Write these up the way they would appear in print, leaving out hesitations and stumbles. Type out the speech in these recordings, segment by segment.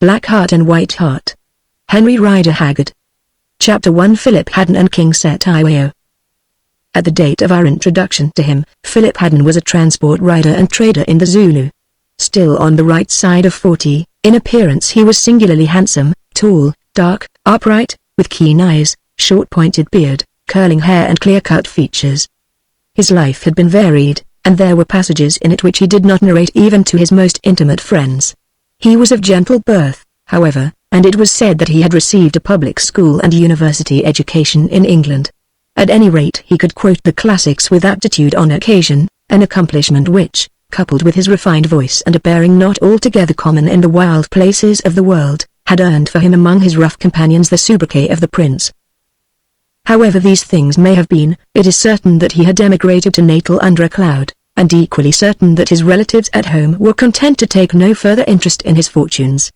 Black Heart and White Heart. Henry Rider Haggard. Chapter 1. Philip Haddon and King Setiweo. At the date of our introduction to him, Philip Haddon was a transport rider and trader in the Zulu. Still on the right side of 40, in appearance he was singularly handsome, tall, dark, upright, with keen eyes, short pointed beard, curling hair and clear-cut features. His life had been varied, and there were passages in it which he did not narrate even to his most intimate friends. He was of gentle birth, however, and it was said that he had received a public school and university education in England. At any rate he could quote the classics with aptitude on occasion, an accomplishment which, coupled with his refined voice and a bearing not altogether common in the wild places of the world, had earned for him among his rough companions the sobriquet of the Prince. However these things may have been, it is certain that he had emigrated to Natal under a cloud, and equally certain that his relatives at home were content to take no further interest in his fortunes.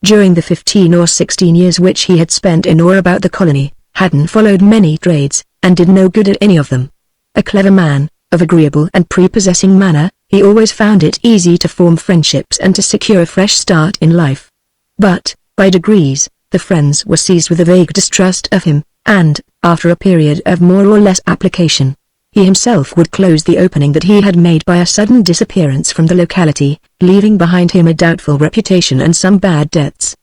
During the 15 or 16 years which he had spent in or about the colony, Haddon followed many trades, and did no good at any of them. A clever man, of agreeable and prepossessing manner, he always found it easy to form friendships and to secure a fresh start in life. But, by degrees, the friends were seized with a vague distrust of him, and, after a period of more or less application, he himself would close the opening that he had made by a sudden disappearance from the locality, leaving behind him a doubtful reputation and some bad debts.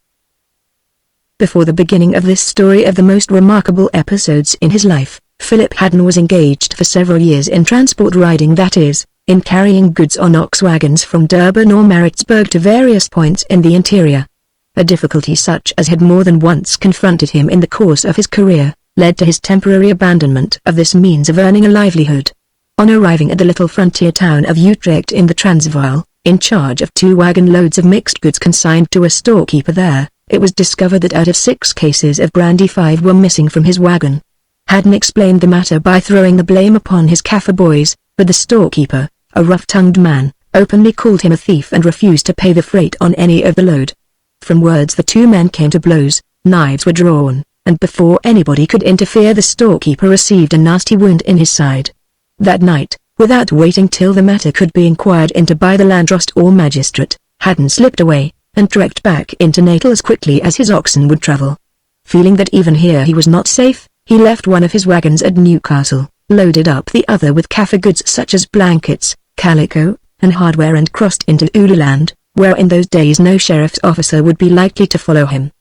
Before the beginning of this story of the most remarkable episodes in his life, Philip Haddon was engaged for several years in transport riding, that is, in carrying goods on ox wagons from Durban or Maritzburg to various points in the interior. A difficulty such as had more than once confronted him in the course of his career, led to his temporary abandonment of this means of earning a livelihood. On arriving at the little frontier town of Utrecht in the Transvaal, in charge of 2 wagon loads of mixed goods consigned to a storekeeper there, it was discovered that out of 6 cases of brandy 5 were missing from his wagon. Haddon explained the matter by throwing the blame upon his Kaffir boys, but the storekeeper, a rough-tongued man, openly called him a thief and refused to pay the freight on any of the load. From words the 2 men came to blows, knives were drawn, and before anybody could interfere the storekeeper received a nasty wound in his side. That night, without waiting till the matter could be inquired into by the Landdrost or magistrate, Haddon slipped away, and trekked back into Natal as quickly as his oxen would travel. Feeling that even here he was not safe, he left one of his wagons at Newcastle, loaded up the other with Kaffir goods such as blankets, calico, and hardware, and crossed into Zululand, where in those days no sheriff's officer would be likely to follow him.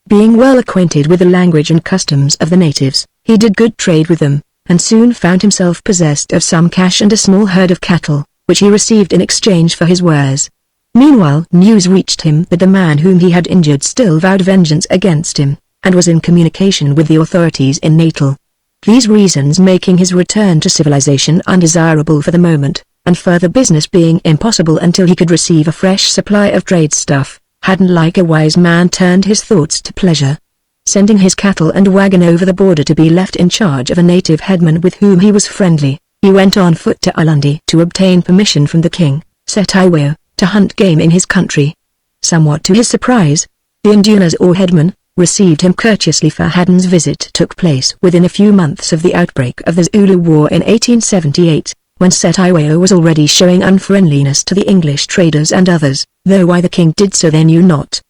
Being well acquainted with the language and customs of the natives, he did good trade with them, and soon found himself possessed of some cash and a small herd of cattle, which he received in exchange for his wares. Meanwhile news reached him that the man whom he had injured still vowed vengeance against him, and was in communication with the authorities in Natal. These reasons making his return to civilization undesirable for the moment, and further business being impossible until he could receive a fresh supply of trade stuff, Haddon like a wise man turned his thoughts to pleasure. Sending his cattle and wagon over the border to be left in charge of a native headman with whom he was friendly, he went on foot to Ulundi to obtain permission from the king, Setiweo, to hunt game in his country. Somewhat to his surprise, the Indunas or headman received him courteously, for Haddon's visit took place within a few months of the outbreak of the Zulu War in 1878, when Setiweo was already showing unfriendliness to the English traders and others, though why the king did so they knew not.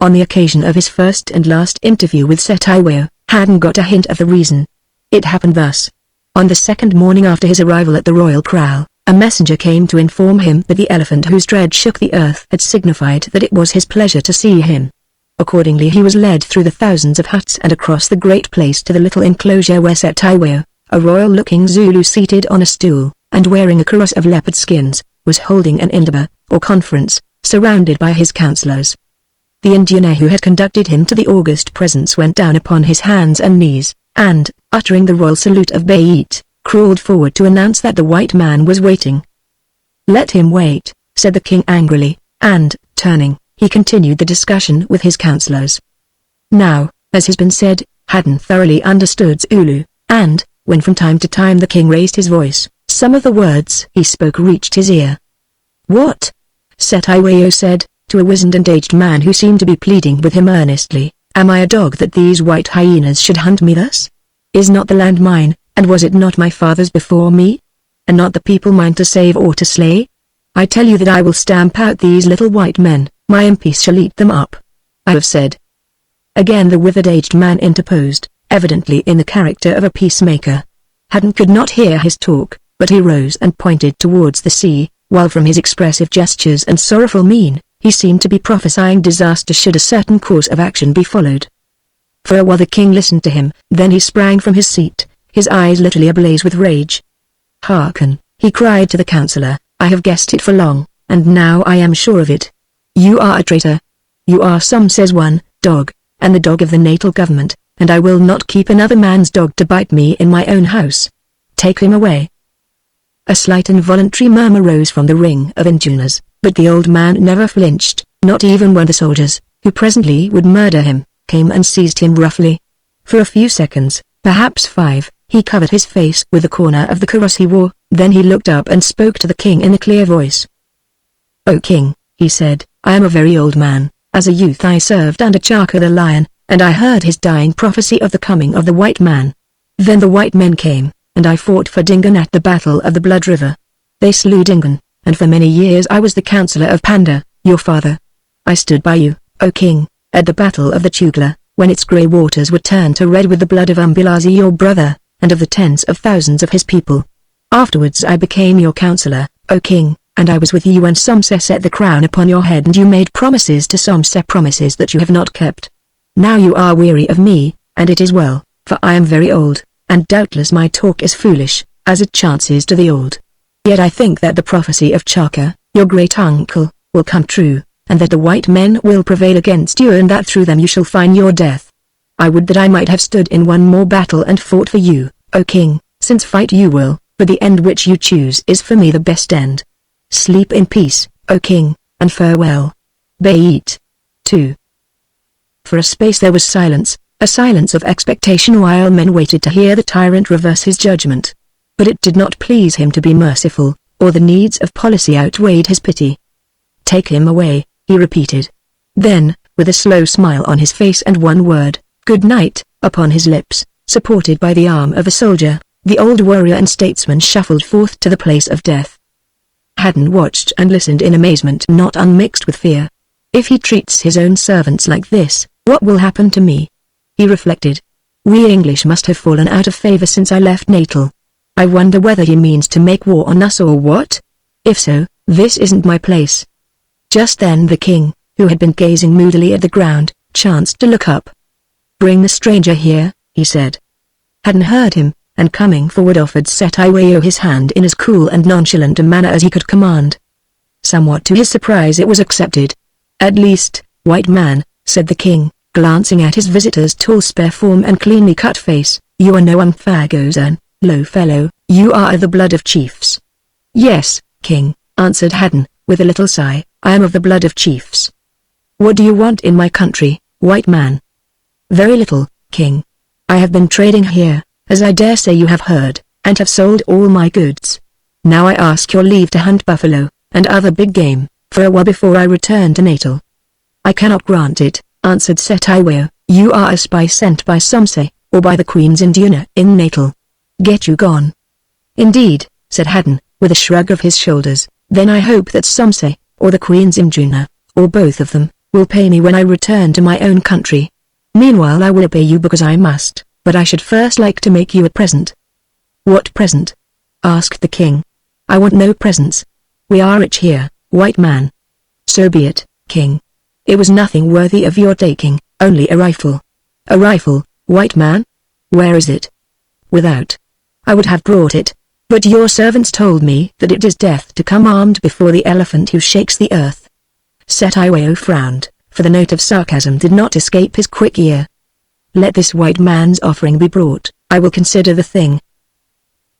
On the occasion of his first and last interview with Setiweo, Haddon got a hint of the reason. It happened thus. On the second morning after his arrival at the royal kraal, a messenger came to inform him that the elephant whose tread shook the earth had signified that it was his pleasure to see him. Accordingly he was led through the thousands of huts and across the great place to the little enclosure where Setiweo, a royal-looking Zulu seated on a stool, and wearing a kaross of leopard skins, was holding an indaba, or conference, surrounded by his councillors. The Indian who had conducted him to the august presence went down upon his hands and knees, and, uttering the royal salute of Bayet, crawled forward to announce that the white man was waiting. "Let him wait," said the king angrily, and, turning, he continued the discussion with his councillors. Now, as has been said, Haddon thoroughly understood Zulu, and, when from time to time the king raised his voice, some of the words he spoke reached his ear. "What?" Setiweo said, to a wizened and aged man who seemed to be pleading with him earnestly. "Am I a dog that these white hyenas should hunt me thus? Is not the land mine, and was it not my father's before me? And not the people mine to save or to slay? I tell you that I will stamp out these little white men, My impis shall eat them up. I have said. Again the withered aged man interposed, evidently in the character of a peacemaker. Haddon could not hear his talk, but he rose and pointed towards the sea, while from his expressive gestures and sorrowful mien, he seemed to be prophesying disaster should a certain course of action be followed. For a while the king listened to him, then he sprang from his seat, his eyes literally ablaze with rage. "Hearken," he cried to the councillor, "I have guessed it for long, and now I am sure of it. You are a traitor. You are says one, dog, and the dog of the natal government, and I will not keep another man's dog to bite me in my own house. Take him away." A slight involuntary murmur rose from the ring of induners, but the old man never flinched, not even when the soldiers, who presently would murder him, came and seized him roughly. For a few seconds, perhaps 5, he covered his face with the corner of the cuirass he wore, then he looked up and spoke to the king in a clear voice. "O king," he said, "I am a very old man. As a youth I served under Chaka the lion, and I heard his dying prophecy of the coming of the white man. Then the white men came, and I fought for Dingan at the Battle of the Blood River. They slew Dingan, and for many years I was the counselor of Panda, your father. I stood by you, O king, at the Battle of the Tugla, when its grey waters were turned to red with the blood of Umbilazi your brother, and of the tens of thousands of his people. Afterwards I became your counselor, O king, and I was with you when Somse set the crown upon your head and you made promises to Somse, promises that you have not kept. Now you are weary of me, and it is well, for I am very old, and doubtless my talk is foolish, as it chances to the old. Yet I think that the prophecy of Chaka, your great-uncle, will come true, and that the white men will prevail against you and that through them you shall find your death. I would that I might have stood in one more battle and fought for you, O king, since fight you will, but the end which you choose is for me the best end. Sleep in peace, O king, and farewell. Bayit. 2. For a space there was silence, a silence of expectation while men waited to hear the tyrant reverse his judgment. But it did not please him to be merciful, or the needs of policy outweighed his pity. "Take him away," he repeated. Then, with a slow smile on his face and one word, "Good night," upon his lips, supported by the arm of a soldier, the old warrior and statesman shuffled forth to the place of death. Haddon watched and listened in amazement not unmixed with fear. If he treats his own servants like this, what will happen to me? He reflected. We English must have fallen out of favor since I left Natal. I wonder whether he means to make war on us or what? If so, this isn't my place. Just then the king, who had been gazing moodily at the ground, chanced to look up. "Bring the stranger here," he said. Haddon heard him, and coming forward offered Setiwayo his hand in as cool and nonchalant a manner as he could command. Somewhat to his surprise it was accepted. "At least, white man," said the king, glancing at his visitor's tall spare form and cleanly cut face, "you are no Umfagozan, low fellow, you are of the blood of chiefs." "Yes, king," answered Haddon, with a little sigh, "I am of the blood of chiefs." "What do you want in my country, white man?" "Very little, king. I have been trading here, as I dare say you have heard, and have sold all my goods. Now I ask your leave to hunt buffalo, and other big game, for a while before I return to Natal." "I cannot grant it," answered Setiwayo, "you are a spy sent by Somse, or by the Queen's Induna in Natal. Get you gone." "Indeed," said Haddon, with a shrug of his shoulders, "then I hope that Somse, or the Queen's Induna, or both of them, will pay me when I return to my own country. Meanwhile I will obey you because I must, but I should first like to make you a present." "What present?" asked the king. "I want no presents. We are rich here, white man." "So be it, king. It was nothing worthy of your taking, only a rifle." "A rifle, white man? Where is it?" "Without. I would have brought it, but your servants told me that it is death to come armed before the elephant who shakes the earth." Setiwayo frowned, for the note of sarcasm did not escape his quick ear. "Let this white man's offering be brought, I will consider the thing."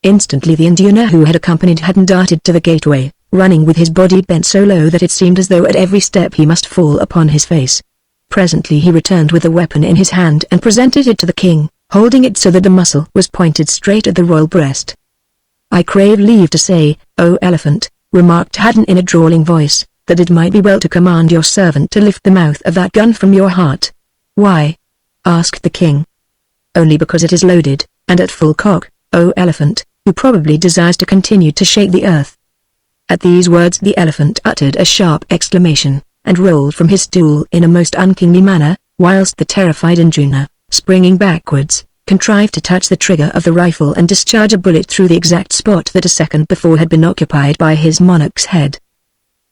Instantly the Induna who had accompanied Haddon darted to the gateway, running with his body bent so low that it seemed as though at every step he must fall upon his face. Presently he returned with the weapon in his hand and presented it to the king, holding it so that the muzzle was pointed straight at the royal breast. "I crave leave to say, O elephant," remarked Haddon in a drawling voice, "that it might be well to command your servant to lift the mouth of that gun from your heart." "Why?" asked the king. "Only because it is loaded, and at full cock, O elephant, who probably desires to continue to shake the earth." At these words the elephant uttered a sharp exclamation, and rolled from his stool in a most unkingly manner, whilst the terrified Induna, springing backwards, contrived to touch the trigger of the rifle and discharge a bullet through the exact spot that a second before had been occupied by his monarch's head.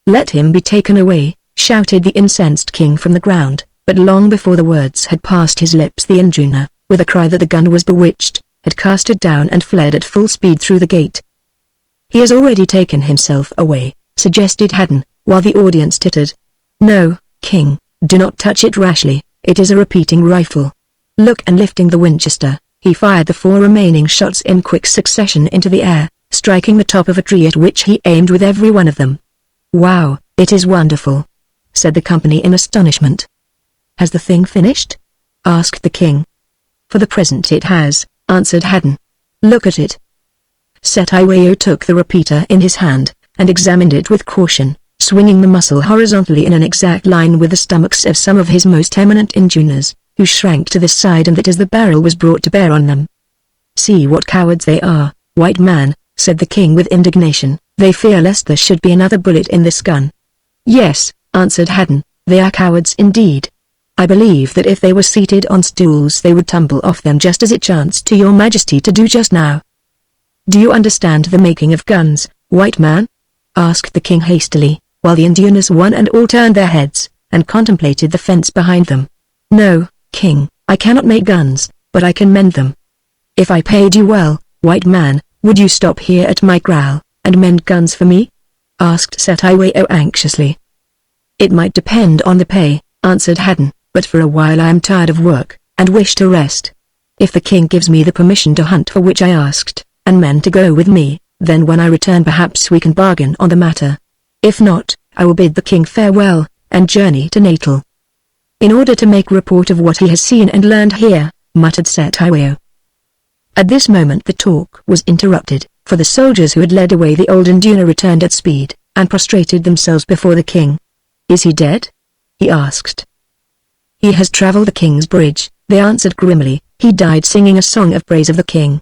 "Let him be taken away," shouted the incensed king from the ground, but long before the words had passed his lips the Induna, with a cry that the gun was bewitched, had cast it down and fled at full speed through the gate. "He has already taken himself away," suggested Haddon, while the audience tittered. "No, king, do not touch it rashly, it is a repeating rifle. Look," and lifting the Winchester, he fired the 4 remaining shots in quick succession into the air, striking the top of a tree at which he aimed with every one of them. "Wow, it is wonderful," said the company in astonishment. "Has the thing finished?" asked the king. "For the present it has," answered Haddon. "Look at it." Setiweo took the repeater in his hand, and examined it with caution, swinging the muzzle horizontally in an exact line with the stomachs of some of his most eminent Indunas, who shrank to the side and that as the barrel was brought to bear on them. "See what cowards they are, white man," said the king with indignation. "They fear lest there should be another bullet in this gun." "Yes," answered Haddon, "they are cowards indeed. I believe that if they were seated on stools they would tumble off them just as it chanced to your majesty to do just now." "Do you understand the making of guns, white man?" asked the king hastily, while the Indunas one and all turned their heads, and contemplated the fence behind them. "No, king, I cannot make guns, but I can mend them." "If I paid you well, white man, would you stop here at my kraal, and mend guns for me?" asked Setiweo anxiously. "It might depend on the pay," answered Haddon, "but for a while I am tired of work, and wish to rest. If the king gives me the permission to hunt for which I asked, and men to go with me, then when I return perhaps we can bargain on the matter. If not, I will bid the king farewell, and journey to Natal." "In order to make report of what he has seen and learned here," muttered Setiweo. At this moment the talk was interrupted, for the soldiers who had led away the old Induna returned at speed, and prostrated themselves before the king. "Is he dead?" he asked. "He has traveled the king's bridge," they answered grimly. "He died singing a song of praise of the king."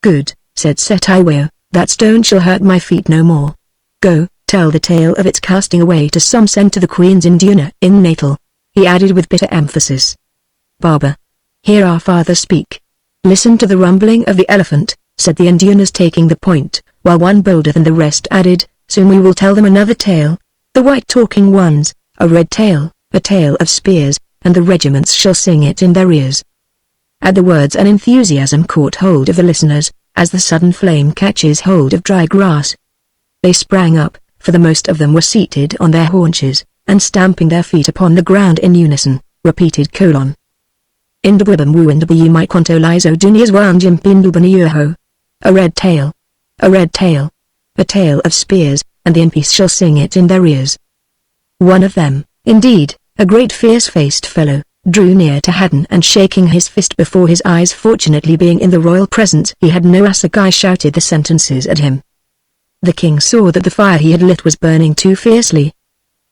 "Good," said Setiweo, "that stone shall hurt my feet no more. Go, tell the tale of its casting away to some sent to the queen's Induna in Natal," he added with bitter emphasis. "Barber, hear our father speak. Listen to the rumbling of the elephant," said the Indunas taking the point, while one bolder than the rest added, "Soon we will tell them another tale. The white talking ones, a red tale, a tale of spears, and the regiments shall sing it in their ears." At the words an enthusiasm caught hold of the listeners, as the sudden flame catches hold of dry grass. They sprang up, for the most of them were seated on their haunches, and stamping their feet upon the ground in unison, repeated : "Indabwibam wuindabi my konto lizo dunias wanjim pindubaniuho. A red tail. A red tail. A tale of spears, and the impis shall sing it in their ears." One of them, indeed, a great fierce-faced fellow, drew near to Haddon and shaking his fist before his eyes, fortunately being in the royal presence he had no assegai, shouted the sentences at him. The king saw that the fire he had lit was burning too fiercely.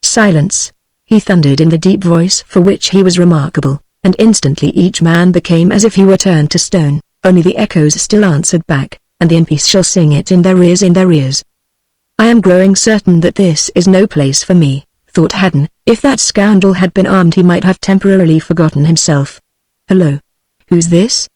"Silence," he thundered in the deep voice for which he was remarkable, and instantly each man became as if he were turned to stone, only the echoes still answered back, and the impis shall sing it in their ears, in their ears. "I am growing certain that this is no place for me," thought Haddon. If that scoundrel had been armed he might have temporarily forgotten himself. "Hello. Who's this?"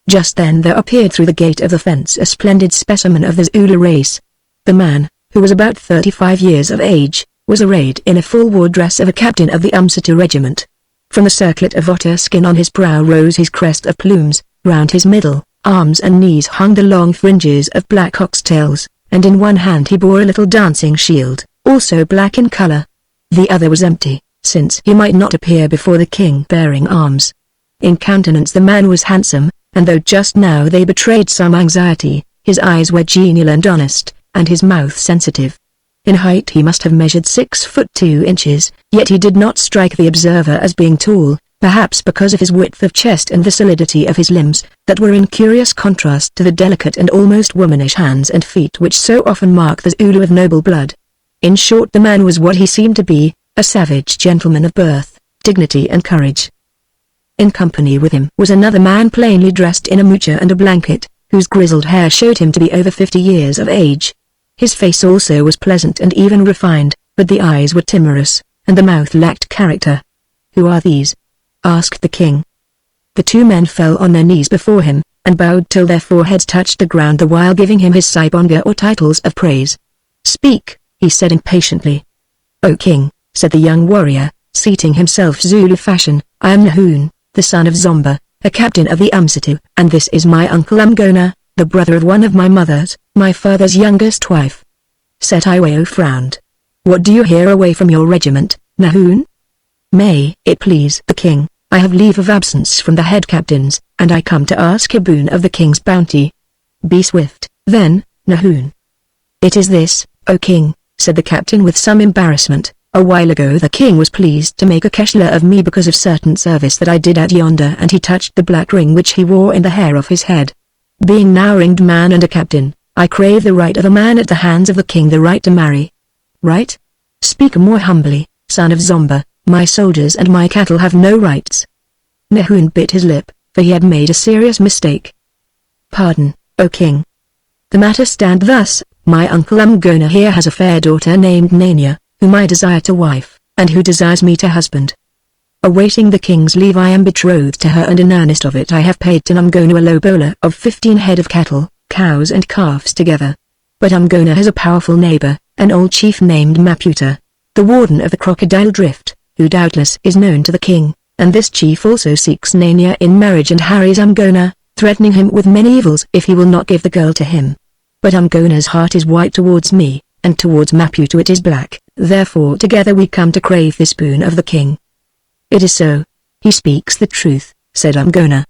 Just then there appeared through the gate of the fence a splendid specimen of the Zulu race. The man, who was about 35 years of age, was arrayed in a full war dress of a captain of the Umsatu regiment. From the circlet of otter skin on his brow rose his crest of plumes, round his middle, arms and knees hung the long fringes of black oxtails, and in one hand he bore a little dancing shield, also black in color. The other was empty, since he might not appear before the king bearing arms. In countenance the man was handsome, and though just now they betrayed some anxiety, his eyes were genial and honest, and his mouth sensitive. In height he must have measured 6 foot 2 inches, yet he did not strike the observer as being tall, perhaps because of his width of chest and the solidity of his limbs, that were in curious contrast to the delicate and almost womanish hands and feet which so often mark the Zulu of noble blood. In short, the man was what he seemed to be, a savage gentleman of birth, dignity and courage. In company with him was another man plainly dressed in a mucha and a blanket, whose grizzled hair showed him to be over 50 years of age. His face also was pleasant and even refined, but the eyes were timorous, and the mouth lacked character. "Who are these?" asked the king. The two men fell on their knees before him, and bowed till their foreheads touched the ground the while giving him his sibonga or titles of praise. "Speak," he said impatiently. "O king," said the young warrior, seating himself Zulu fashion, "I am Nahoon, the son of Zomba, a captain of the Umsitu, and this is my uncle Umgona, the brother of one of my mothers, my father's youngest wife." Setiweo frowned. "What do you here away from your regiment, Nahoon?" "May it please the king, I have leave of absence from the head captains, and I come to ask a boon of the king's bounty." "Be swift, then, Nahoon." "It is this, O king," said the captain with some embarrassment. "A while ago the king was pleased to make a keshla of me because of certain service that I did at yonder, and he touched the black ring which he wore in the hair of his head. Being now ringed man and a captain, I crave the right of a man at the hands of the king, the right to marry." "Right? Speak more humbly, son of Zomba. My soldiers and my cattle have no rights." Nahoon bit his lip, for he had made a serious mistake. "Pardon, O king. The matter stand thus, my uncle Umgona here has a fair daughter named Nania, whom I desire to wife, and who desires me to husband. Awaiting the king's leave I am betrothed to her, and in earnest of it I have paid to Umgona a lobola of 15 head of cattle, cows and calves together. But Umgona has a powerful neighbor, an old chief named Maputa, the warden of the Crocodile Drift, who doubtless is known to the king, and this chief also seeks Nania in marriage and harries Umgona, threatening him with many evils if he will not give the girl to him. But Umgona's heart is white towards me, and towards Maputa it is black, therefore together we come to crave this boon of the king." "It is so. He speaks the truth," said Umgona.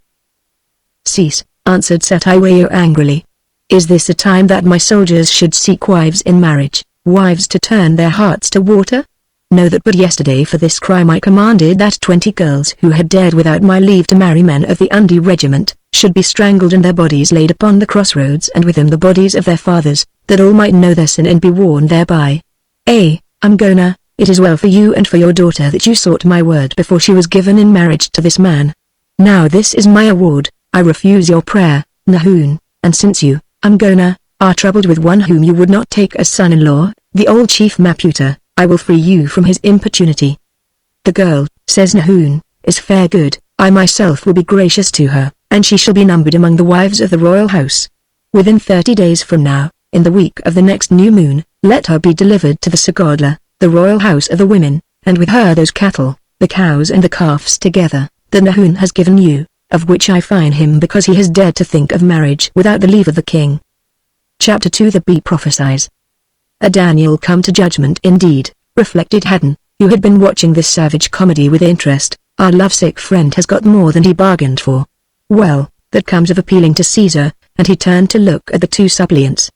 "Cease," answered Setiweo angrily. "Is this a time that my soldiers should seek wives in marriage, wives to turn their hearts to water? Know that but yesterday for this crime I commanded that 20 girls who had dared without my leave to marry men of the Undi regiment, should be strangled and their bodies laid upon the crossroads, and with them the bodies of their fathers, that all might know their sin and be warned thereby. Umgona, it is well for you and for your daughter that you sought my word before she was given in marriage to this man. Now this is my award, I refuse your prayer, Nahoon, and since you, Umgona, are troubled with one whom you would not take as son-in-law, the old chief Maputa, I will free you from his importunity. The girl, says Nahoon, is fair good, I myself will be gracious to her, and she shall be numbered among the wives of the royal house. Within 30 days from now, in the week of the next new moon, let her be delivered to the Sagodla, the royal house of the women, and with her those cattle, the cows and the calves together, that Nahoon has given you, of which I fine him because he has dared to think of marriage without the leave of the king." Chapter 2 The Bee Prophesies. "A Daniel come to judgment indeed," reflected Haddon, who had been watching this savage comedy with interest. "Our lovesick friend has got more than he bargained for. Well, that comes of appealing to Caesar," and he turned to look at the two suppliants.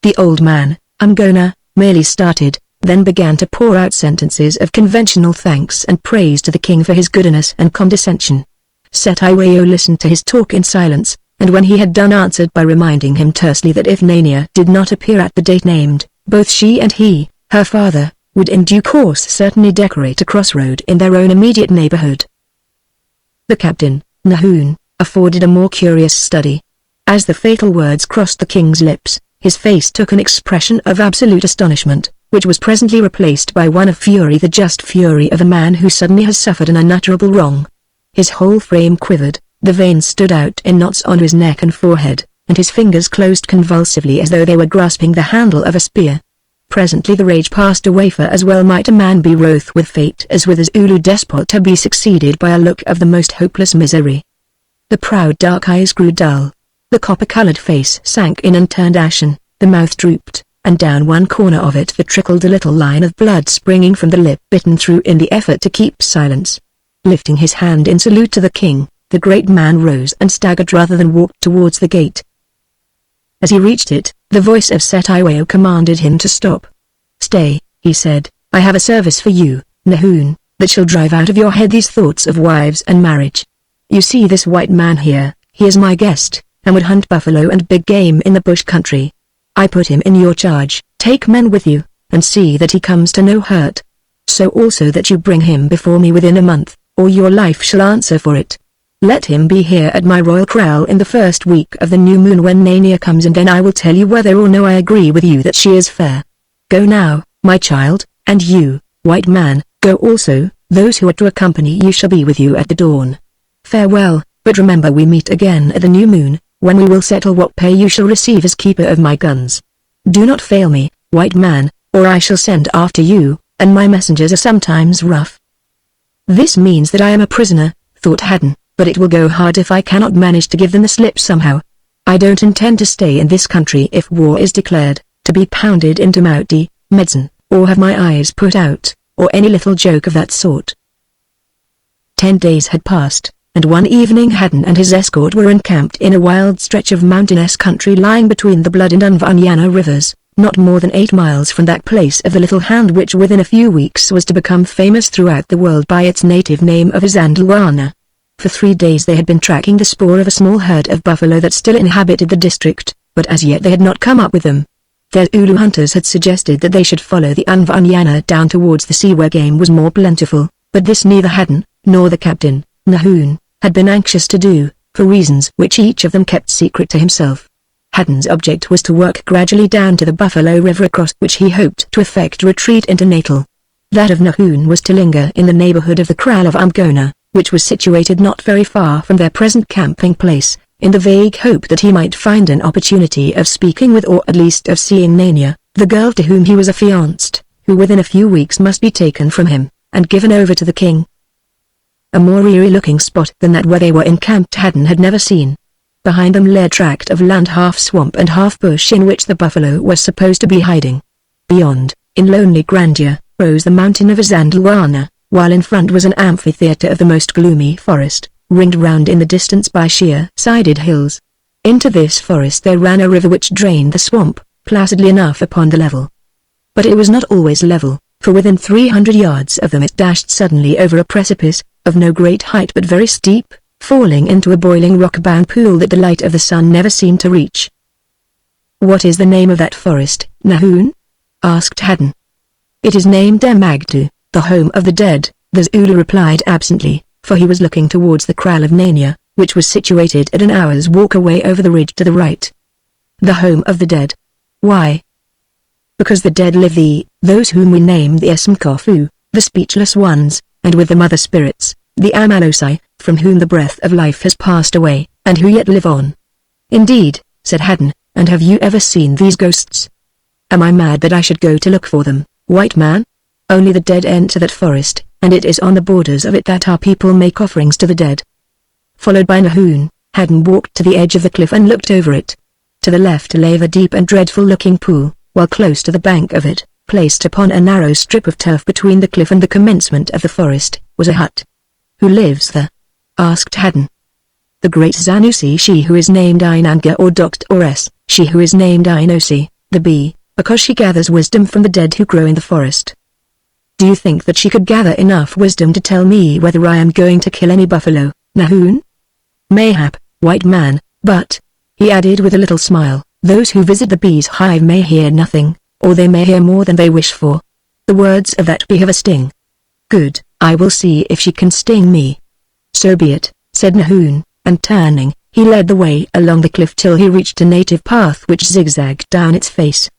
The old man, Umgona, merely started, then began to pour out sentences of conventional thanks and praise to the king for his goodness and condescension. Setiweo listened to his talk in silence, and when he had done answered by reminding him tersely that if Nania did not appear at the date named, both she and he, her father, would in due course certainly decorate a crossroad in their own immediate neighborhood. The captain, Nahoon, afforded a more curious study. As the fatal words crossed the king's lips, his face took an expression of absolute astonishment, which was presently replaced by one of fury, the just fury of a man who suddenly has suffered an unutterable wrong. His whole frame quivered, the veins stood out in knots on his neck and forehead, and his fingers closed convulsively as though they were grasping the handle of a spear. Presently the rage passed away, for as well might a man be wroth with fate as with his Ulu despot to be succeeded by a look of the most hopeless misery. The proud dark eyes grew dull. The copper-colored face sank in and turned ashen, the mouth drooped, and down one corner of it there trickled a little line of blood springing from the lip bitten through in the effort to keep silence. Lifting his hand in salute to the king, the great man rose and staggered rather than walked towards the gate. As he reached it, the voice of Setiweo commanded him to stop. "Stay," he said, "I have a service for you, Nahoon, that shall drive out of your head these thoughts of wives and marriage. You see this white man here, he is my guest, and would hunt buffalo and big game in the bush country. I put him in your charge, take men with you, and see that he comes to no hurt. So also that you bring him before me within a month, or your life shall answer for it. Let him be here at my royal kraal in the first week of the new moon when Nania comes, and then I will tell you whether or no I agree with you that she is fair. Go now, my child, and you, white man, Go also, those who are to accompany you shall be with you at the dawn. Farewell, but remember we meet again at the new moon, when we will settle what pay you shall receive as keeper of my guns. Do not fail me, white man, or I shall send after you, and my messengers are sometimes rough." "This means that I am a prisoner," thought Haddon, "but it will go hard if I cannot manage to give them the slip somehow. I don't intend to stay in this country if war is declared, to be pounded into Mouty, medicine, or have my eyes put out, or any little joke of that sort." 10 days had passed, and one evening Haddon and his escort were encamped in a wild stretch of mountainous country lying between the Blood and Unvanyana rivers, not more than 8 miles from that place of the Little Hand which within a few weeks was to become famous throughout the world by its native name of Isandlwana. For 3 days they had been tracking the spoor of a small herd of buffalo that still inhabited the district, but as yet they had not come up with them. Their Ulu hunters had suggested that they should follow the Unvanyana down towards the sea where game was more plentiful, but this neither Haddon, nor the captain, Nahoon, had been anxious to do, for reasons which each of them kept secret to himself. Haddon's object was to work gradually down to the Buffalo River across which he hoped to effect retreat into Natal. That of Nahoon was to linger in the neighborhood of the kraal of Umgona, which was situated not very far from their present camping place, in the vague hope that he might find an opportunity of speaking with or at least of seeing Nania, the girl to whom he was affianced, who within a few weeks must be taken from him, and given over to the king. A more eerie-looking spot than that where they were encamped Haddon had never seen. Behind them lay a tract of land half swamp and half bush in which the buffalo was supposed to be hiding. Beyond, in lonely grandeur, rose the mountain of Isandlwana, while in front was an amphitheater of the most gloomy forest, ringed round in the distance by sheer-sided hills. Into this forest there ran a river which drained the swamp, placidly enough upon the level. But it was not always level, for within 300 yards of them it dashed suddenly over a precipice, of no great height but very steep, falling into a boiling rock-bound pool that the light of the sun never seemed to reach. "What is the name of that forest, Nahoon?" asked Haddon. "It is named Magdu, the home of the dead," the Zulu replied absently, for he was looking towards the kraal of Nania, which was situated at an hour's walk away over the ridge to the right. "The home of the dead. Why?" "Because the dead live those whom we name the Esmkofu, the speechless ones, and with them other spirits, the Amalosai, from whom the breath of life has passed away, and who yet live on." "Indeed," said Haddon, "and have you ever seen these ghosts?" "Am I mad that I should go to look for them, white man? Only the dead enter that forest, and it is on the borders of it that our people make offerings to the dead." Followed by Nahoon, Haddon walked to the edge of the cliff and looked over it. To the left lay a deep and dreadful-looking pool, while close to the bank of it, placed upon a narrow strip of turf between the cliff and the commencement of the forest, was a hut. "Who lives there?" asked Haddon. "The great Zanusi, she who is named Inanga or Doct or S, she who is named Inosi, the bee, because she gathers wisdom from the dead who grow in the forest." "Do you think that she could gather enough wisdom to tell me whether I am going to kill any buffalo, Nahoon?" "Mayhap, white man, but," he added with a little smile, "those who visit the bee's hive may hear nothing, or they may hear more than they wish for. The words of that bee have a sting." "Good, I will see if she can sting me." "So be it," said Nahoon, and turning, he led the way along the cliff till he reached a native path which zigzagged down its face.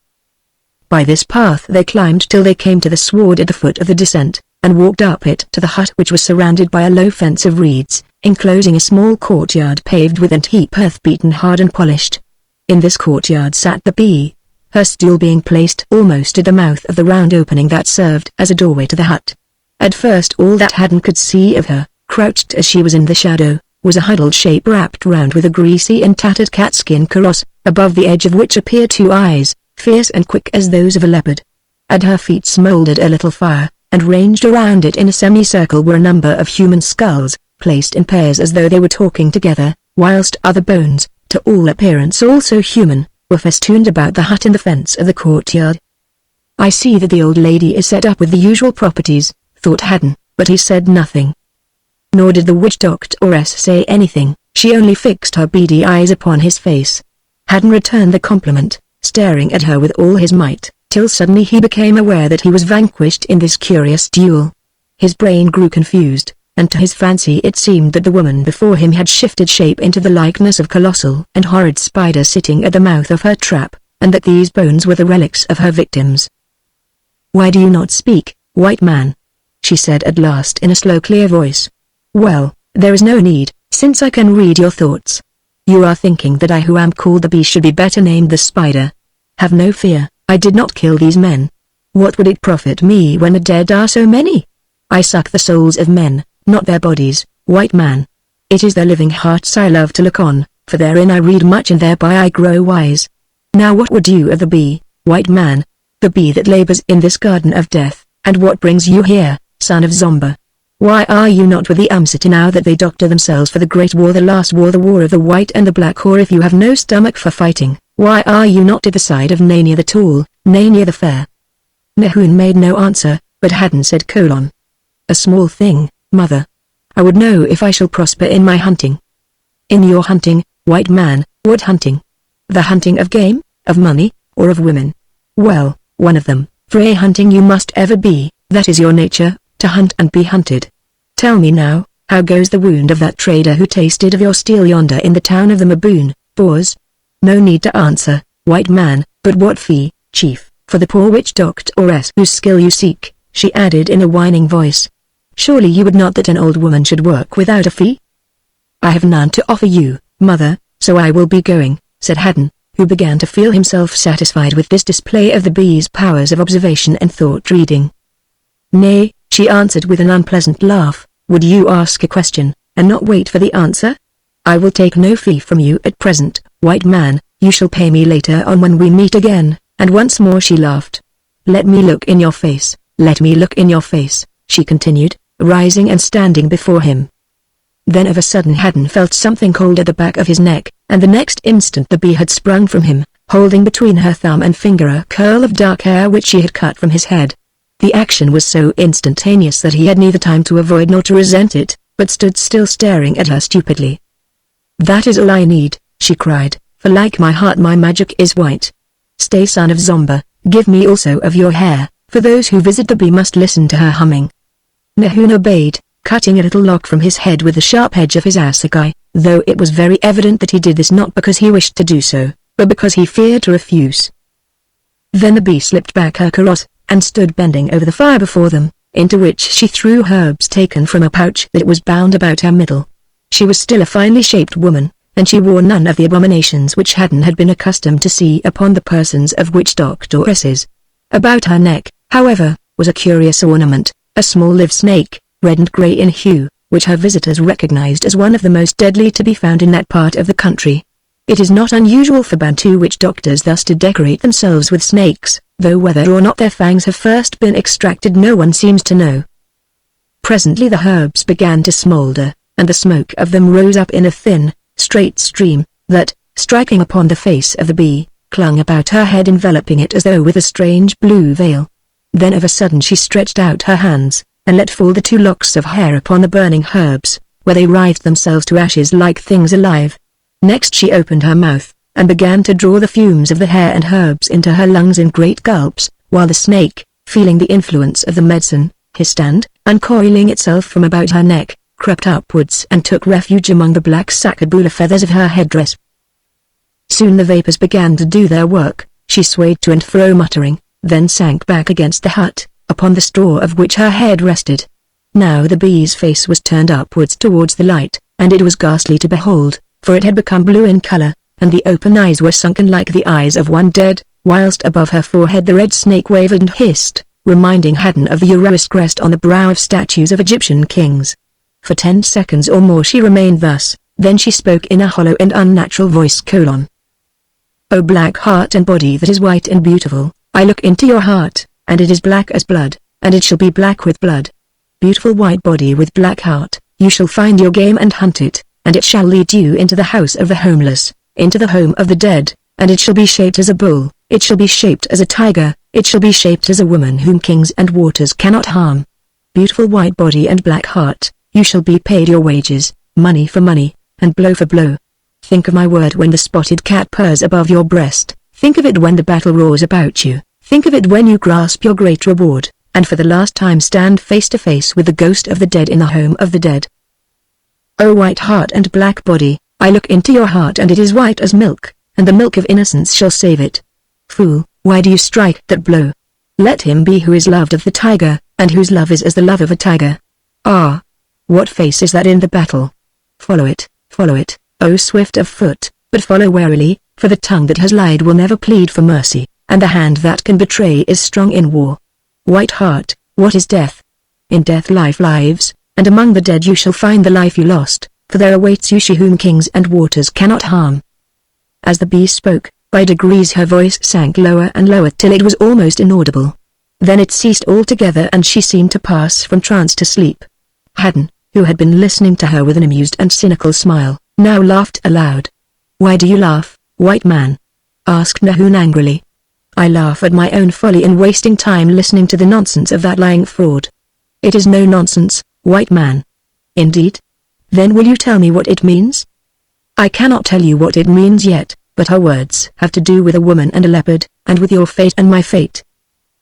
By this path they climbed till they came to the sward at the foot of the descent, and walked up it to the hut which was surrounded by a low fence of reeds, enclosing a small courtyard paved with antique earth beaten hard and polished. In this courtyard sat the bee, her stool being placed almost at the mouth of the round opening that served as a doorway to the hut. At first all that Haddon could see of her, crouched as she was in the shadow, was a huddled shape wrapped round with a greasy and tattered catskin kaross, above the edge of which appeared 2 eyes, fierce and quick as those of a leopard. At her feet smouldered a little fire, and ranged around it in a semicircle were a number of human skulls, placed in pairs as though they were talking together, whilst other bones, to all appearance also human, were festooned about the hut and the fence of the courtyard. "I see that the old lady is set up with the usual properties," thought Haddon, but he said nothing. Nor did the witch doctoress say anything, she only fixed her beady eyes upon his face. Haddon returned the compliment, staring at her with all his might, till suddenly he became aware that he was vanquished in this curious duel. His brain grew confused, and to his fancy it seemed that the woman before him had shifted shape into the likeness of colossal and horrid spider sitting at the mouth of her trap, and that these bones were the relics of her victims. "Why do you not speak, white man?" she said at last in a slow clear voice. Well, there is no need, since I can read your thoughts. You are thinking that I who am called the bee should be better named the spider. Have no fear, I did not kill these men. What would it profit me when the dead are so many? I suck the souls of men, not their bodies, white man. It is their living hearts I love to look on, for therein I read much and thereby I grow wise. Now what would you of the bee, white man? The bee that labors in this garden of death, and what brings you here, son of Zomba? Why are you not with the Umsati now that they doctor themselves for the great war, the last war, the war of the white and the black? Or if you have no stomach for fighting, why are you not to the side of Nania the tall, Nania the fair? Nahun made no answer, but Haddon said: A small thing, mother. I would know if I shall prosper in my hunting. In your hunting, white man, what hunting? The hunting of game, of money, or of women? Well, one of them, for a hunting you must ever be, that is your nature, to hunt and be hunted. Tell me now, how goes the wound of that trader who tasted of your steel yonder in the town of the Maboon, Boers? No need to answer, white man, but what fee, chief, for the poor witch doctoress whose skill you seek, she added in a whining voice. Surely you would not that an old woman should work without a fee? I have none to offer you, mother, so I will be going, said Haddon, who began to feel himself satisfied with this display of the bee's powers of observation and thought-reading. Nay, she answered with an unpleasant laugh, would you ask a question, and not wait for the answer? I will take no fee from you at present, white man, you shall pay me later on when we meet again, and once more she laughed. Let me look in your face, let me look in your face, she continued, rising and standing before him. Then of a sudden Haddon felt something cold at the back of his neck, and the next instant the bee had sprung from him, holding between her thumb and finger a curl of dark hair which she had cut from his head. The action was so instantaneous that he had neither time to avoid nor to resent it, but stood still staring at her stupidly. That is all I need, she cried, for like my heart my magic is white. Stay, son of Zomba, give me also of your hair, for those who visit the bee must listen to her humming. Nahun obeyed, cutting a little lock from his head with the sharp edge of his assegai, though it was very evident that he did this not because he wished to do so, but because he feared to refuse. Then the bee slipped back her kaross, and stood bending over the fire before them, into which she threw herbs taken from a pouch that was bound about her middle. She was still a finely shaped woman, and she wore none of the abominations which Haddon had been accustomed to see upon the persons of witch doctoresses. About her neck, however, was a curious ornament, a small live snake, red and grey in hue, which her visitors recognized as one of the most deadly to be found in that part of the country. It is not unusual for Bantu witch doctors thus to decorate themselves with snakes, though whether or not their fangs have first been extracted no one seems to know. Presently the herbs began to smolder, and the smoke of them rose up in a thin, straight stream, that, striking upon the face of the bee, clung about her head, enveloping it as though with a strange blue veil. Then of a sudden she stretched out her hands, and let fall the 2 locks of hair upon the burning herbs, where they writhed themselves to ashes like things alive. Next she opened her mouth, and began to draw the fumes of the hair and herbs into her lungs in great gulps, while the snake, feeling the influence of the medicine, hissed and, uncoiling itself from about her neck, crept upwards and took refuge among the black sakabula feathers of her headdress. Soon the vapors began to do their work, she swayed to and fro muttering, then sank back against the hut, upon the straw of which her head rested. Now the bee's face was turned upwards towards the light, and it was ghastly to behold, for it had become blue in color, and the open eyes were sunken like the eyes of one dead, whilst above her forehead the red snake wavered and hissed, reminding Haddon of the Uruist crest on the brow of statues of Egyptian kings. For 10 seconds or more she remained thus, then she spoke in a hollow and unnatural voice: O black heart and body that is white and beautiful, I look into your heart, and it is black as blood, and it shall be black with blood. Beautiful white body with black heart, you shall find your game and hunt it, and it shall lead you into the house of the homeless, into the home of the dead, and it shall be shaped as a bull, it shall be shaped as a tiger, it shall be shaped as a woman whom kings and waters cannot harm. Beautiful white body and black heart, you shall be paid your wages, money for money, and blow for blow. Think of my word when the spotted cat purrs above your breast, think of it when the battle roars about you, think of it when you grasp your great reward, and for the last time stand face to face with the ghost of the dead in the home of the dead. O white heart and black body, I look into your heart and it is white as milk, and the milk of innocence shall save it. Fool, why do you strike that blow? Let him be who is loved of the tiger, and whose love is as the love of a tiger. Ah! What face is that in the battle? Follow it, O swift of foot, but follow warily, for the tongue that has lied will never plead for mercy, and the hand that can betray is strong in war. White heart, what is death? In death life lives, and among the dead you shall find the life you lost, for there awaits you she whom kings and waters cannot harm. As the bee spoke, by degrees her voice sank lower and lower till it was almost inaudible. Then it ceased altogether and she seemed to pass from trance to sleep. Haddon, who had been listening to her with an amused and cynical smile, now laughed aloud. "Why do you laugh, white man?" asked Nahum angrily. "I laugh at my own folly in wasting time listening to the nonsense of that lying fraud." "It is no nonsense, white man." "Indeed? Then will you tell me what it means?" "I cannot tell you what it means yet, but our words have to do with a woman and a leopard, and with your fate and my fate."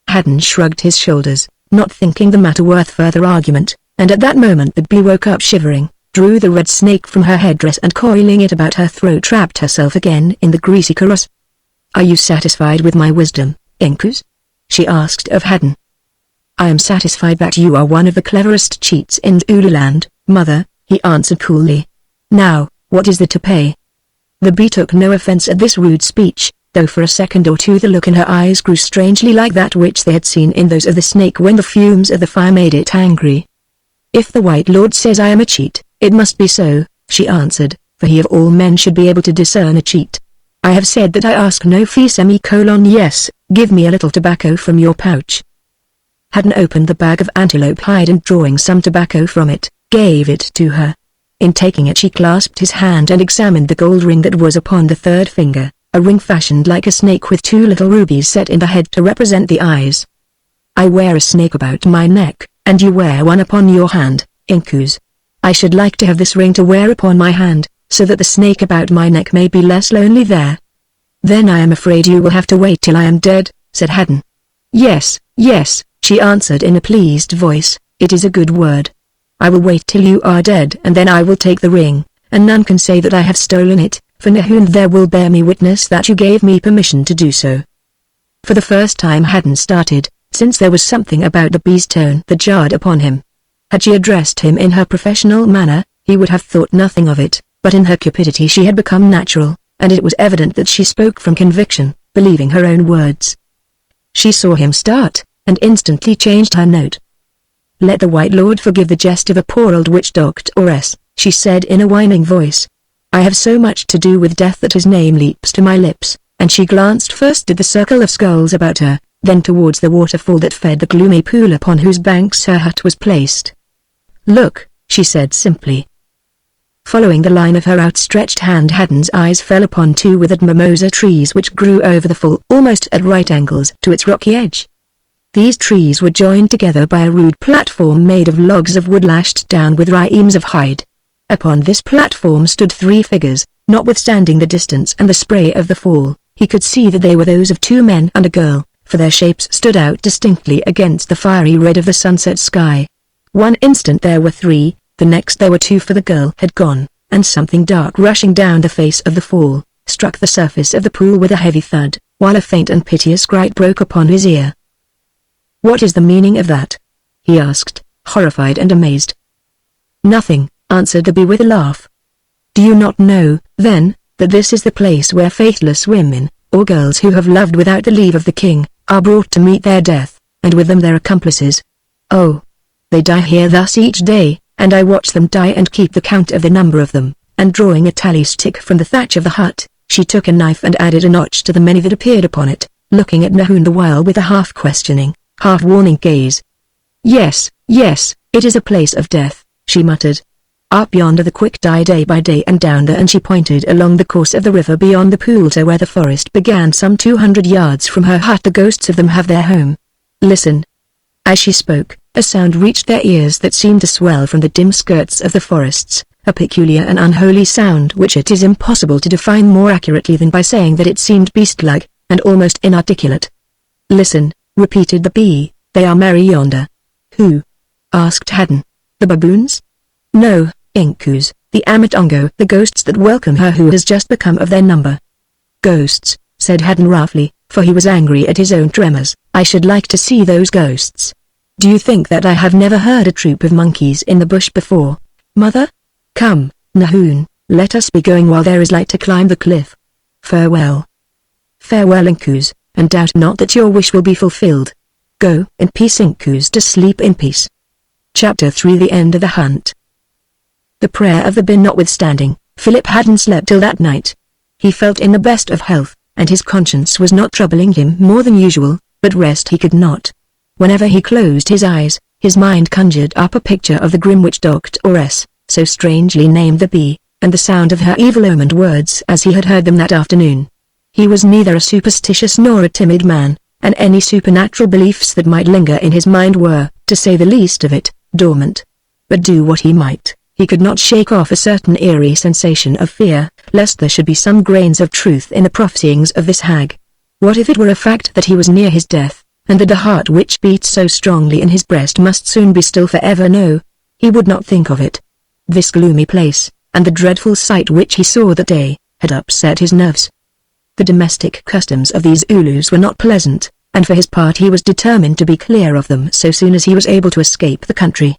Haddon shrugged his shoulders, not thinking the matter worth further argument, and at that moment the bee woke up shivering, drew the red snake from her headdress and coiling it about her throat trapped herself again in the greasy kaross. "Are you satisfied with my wisdom, Inkus?" she asked of Haddon. "I am satisfied that you are one of the cleverest cheats in Zululand, mother," he answered coolly. "Now, what is there to pay?" The bee took no offense at this rude speech, though for a second or two the look in her eyes grew strangely like that which they had seen in those of the snake when the fumes of the fire made it angry. "If the White Lord says I am a cheat, it must be so," she answered, "for he of all men should be able to discern a cheat. I have said that I ask no fee yes, give me a little tobacco from your pouch." Haddon opened the bag of antelope hide and drawing some tobacco from it, gave it to her. In taking it she clasped his hand and examined the gold ring that was upon the third finger, a ring fashioned like a snake with two little rubies set in the head to represent the eyes. "I wear a snake about my neck, and you wear one upon your hand, Inkus. I should like to have this ring to wear upon my hand, so that the snake about my neck may be less lonely there." "Then I am afraid you will have to wait till I am dead," said Haddon. Yes, she answered in a pleased voice, "it is a good word. I will wait till you are dead and then I will take the ring, and none can say that I have stolen it, for Nahum there will bear me witness that you gave me permission to do so." For the first time Haddon started, since there was something about the bee's tone that jarred upon him. Had she addressed him in her professional manner, he would have thought nothing of it, but in her cupidity she had become natural, and it was evident that she spoke from conviction, believing her own words. She saw him start, and instantly changed her note. "Let the White Lord forgive the jest of a poor old witch doctor," she said in a whining voice. "I have so much to do with death that his name leaps to my lips," and she glanced first at the circle of skulls about her, then towards the waterfall that fed the gloomy pool upon whose banks her hut was placed. "Look," she said simply. Following the line of her outstretched hand Haddon's eyes fell upon two withered mimosa trees which grew over the fall almost at right angles to its rocky edge. These trees were joined together by a rude platform made of logs of wood lashed down with riems of hide. Upon this platform stood three figures. Notwithstanding the distance and the spray of the fall, he could see that they were those of two men and a girl, for their shapes stood out distinctly against the fiery red of the sunset sky. One instant there were three, the next there were two, for the girl had gone, and something dark rushing down the face of the fall, struck the surface of the pool with a heavy thud, while a faint and piteous cry broke upon his ear. "What is the meaning of that?" he asked, horrified and amazed. "Nothing," answered the bee with a laugh. "Do you not know, then, that this is the place where faithless women, or girls who have loved without the leave of the king, are brought to meet their death, and with them their accomplices? Oh! They die here thus each day, and I watch them die and keep the count of the number of them," and drawing a tally stick from the thatch of the hut, she took a knife and added a notch to the many that appeared upon it, looking at Nahum the while with a half-questioning, half-warning gaze. Yes, it is a place of death," she muttered. "Up yonder the quick die day by day, and down there," and she pointed along the course of the river beyond the pool to where the forest began some 200 yards from her hut. "The ghosts of them have their home. Listen." As she spoke, a sound reached their ears that seemed to swell from the dim skirts of the forests, a peculiar and unholy sound which it is impossible to define more accurately than by saying that it seemed beast-like, and almost inarticulate. "Listen," repeated the bee, "they are merry yonder." "Who?" asked Haddon. "The baboons?" "No, Inkus, the Amatongo, the ghosts that welcome her who has just become of their number." "Ghosts," said Haddon roughly, for he was angry at his own tremors. "I should like to see those ghosts. Do you think that I have never heard a troop of monkeys in the bush before, mother? Come, Nahoon, let us be going while there is light to climb the cliff. Farewell. Farewell, Inkus, and doubt not that your wish will be fulfilled. Go in peace, Inkus, to sleep in peace. Chapter 3: The End of the Hunt. The prayer of the bin notwithstanding, Philip hadn't slept till that night. He felt in the best of health, and his conscience was not troubling him more than usual, but rest he could not. Whenever he closed his eyes, his mind conjured up a picture of the grim witch Doctor, so strangely named the bee, and the sound of her evil-omened words as he had heard them that afternoon. He was neither a superstitious nor a timid man, and any supernatural beliefs that might linger in his mind were, to say the least of it, dormant. But do what he might, he could not shake off a certain eerie sensation of fear, lest there should be some grains of truth in the prophesyings of this hag. What if it were a fact that he was near his death, and that the heart which beat so strongly in his breast must soon be still forever? No, he would not think of it. This gloomy place, and the dreadful sight which he saw that day, had upset his nerves. The domestic customs of these Zulus were not pleasant, and for his part he was determined to be clear of them so soon as he was able to escape the country.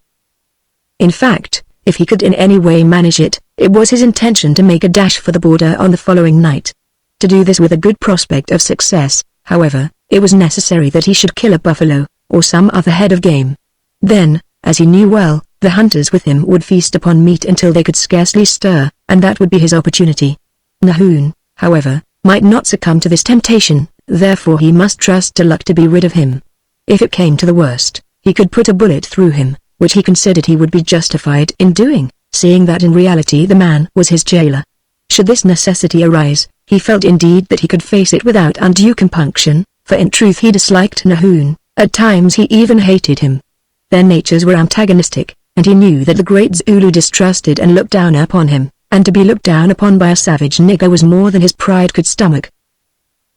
In fact, if he could in any way manage it, it was his intention to make a dash for the border on the following night. To do this with a good prospect of success, however, it was necessary that he should kill a buffalo, or some other head of game. Then, as he knew well, the hunters with him would feast upon meat until they could scarcely stir, and that would be his opportunity. Nahoon, however, might not succumb to this temptation, therefore he must trust to luck to be rid of him. If it came to the worst, he could put a bullet through him, which he considered he would be justified in doing, seeing that in reality the man was his jailer. Should this necessity arise, he felt indeed that he could face it without undue compunction, for in truth he disliked Nahoon, at times he even hated him. Their natures were antagonistic, and he knew that the great Zulu distrusted and looked down upon him, and to be looked down upon by a savage nigger was more than his pride could stomach.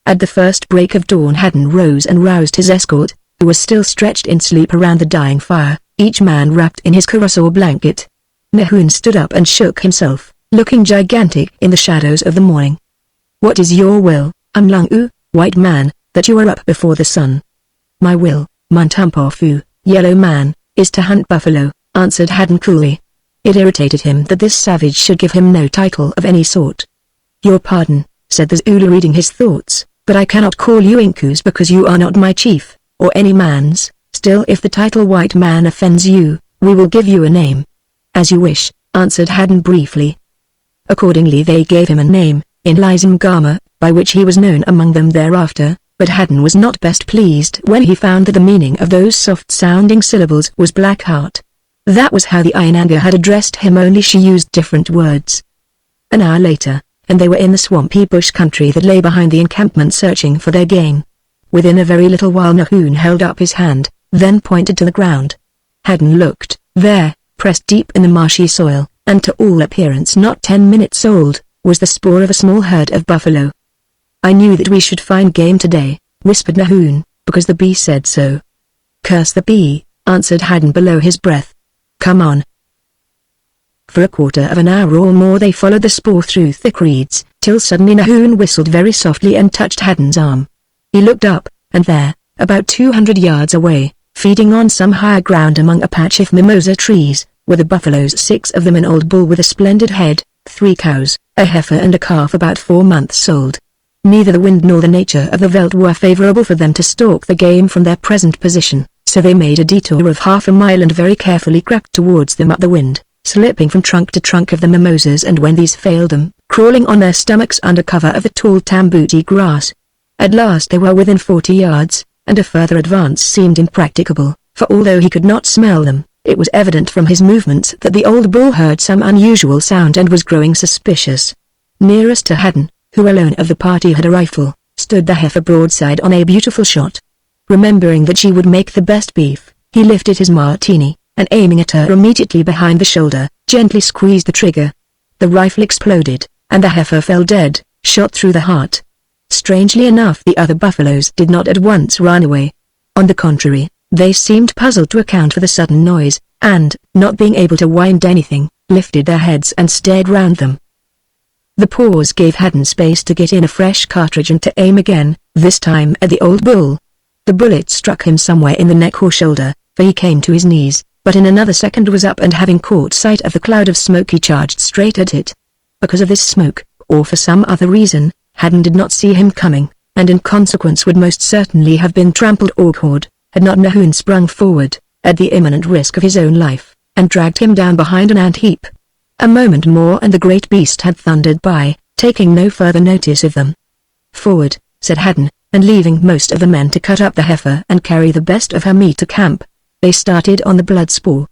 At the first break of dawn Haddon rose and roused his escort, who was still stretched in sleep around the dying fire, each man wrapped in his kuruss or blanket. Nahoon stood up and shook himself, looking gigantic in the shadows of the morning. "What is your will, Umlungu, white man, that you are up before the sun?" "My will, Muntumpofu, yellow man, is to hunt buffalo," answered Haddon coolly. It irritated him that this savage should give him no title of any sort. "Your pardon," said the Zulu reading his thoughts, "but I cannot call you Inkus because you are not my chief, or any man's. Still, if the title white man offends you, we will give you a name." "As you wish," answered Haddon briefly. Accordingly they gave him a name, Inlizimgama, by which he was known among them thereafter, but Haddon was not best pleased when he found that the meaning of those soft-sounding syllables was Black Heart. That was how the Ainanga had addressed him, only she used different words. An hour later, and they were in the swampy bush country that lay behind the encampment searching for their game. Within a very little while Nahoon held up his hand, then pointed to the ground. Haddon looked. There, pressed deep in the marshy soil, and to all appearance not 10 minutes old, was the spoor of a small herd of buffalo. "I knew that we should find game today," whispered Nahoon, "because the bee said so." "Curse the bee," answered Haddon below his breath. "Come on." For a quarter of an hour or more they followed the spoor through thick reeds, till suddenly Nahoon whistled very softly and touched Haddon's arm. He looked up, and there, about 200 yards away, feeding on some higher ground among a patch of mimosa trees, were the buffaloes, 6 of them, an old bull with a splendid head, 3 cows, a heifer and a calf about 4 months old. Neither the wind nor the nature of the veldt were favorable for them to stalk the game from their present position, so they made a detour of half a mile and very carefully crept towards them up the wind, slipping from trunk to trunk of the mimosas, and when these failed them, crawling on their stomachs under cover of the tall tambuti grass. At last they were within 40 yards, and a further advance seemed impracticable, for although he could not smell them, it was evident from his movements that the old bull heard some unusual sound and was growing suspicious. Nearest to Haddon, who alone of the party had a rifle, stood the heifer broadside on a beautiful shot. Remembering that she would make the best beef, he lifted his martini, and aiming at her immediately behind the shoulder, gently squeezed the trigger. The rifle exploded, and the heifer fell dead, shot through the heart. Strangely enough, the other buffaloes did not at once run away. On the contrary, they seemed puzzled to account for the sudden noise, and, not being able to wind anything, lifted their heads and stared round them. The pause gave Haddon space to get in a fresh cartridge and to aim again, this time at the old bull. The bullet struck him somewhere in the neck or shoulder, for he came to his knees, but in another second was up and having caught sight of the cloud of smoke he charged straight at it. Because of this smoke, or for some other reason, Haddon did not see him coming, and in consequence would most certainly have been trampled or caught, had not Nahoon sprung forward, at the imminent risk of his own life, and dragged him down behind an ant heap. A moment more and the great beast had thundered by, taking no further notice of them. "Forward," said Haddon, and leaving most of the men to cut up the heifer and carry the best of her meat to camp, they started on the blood spoor.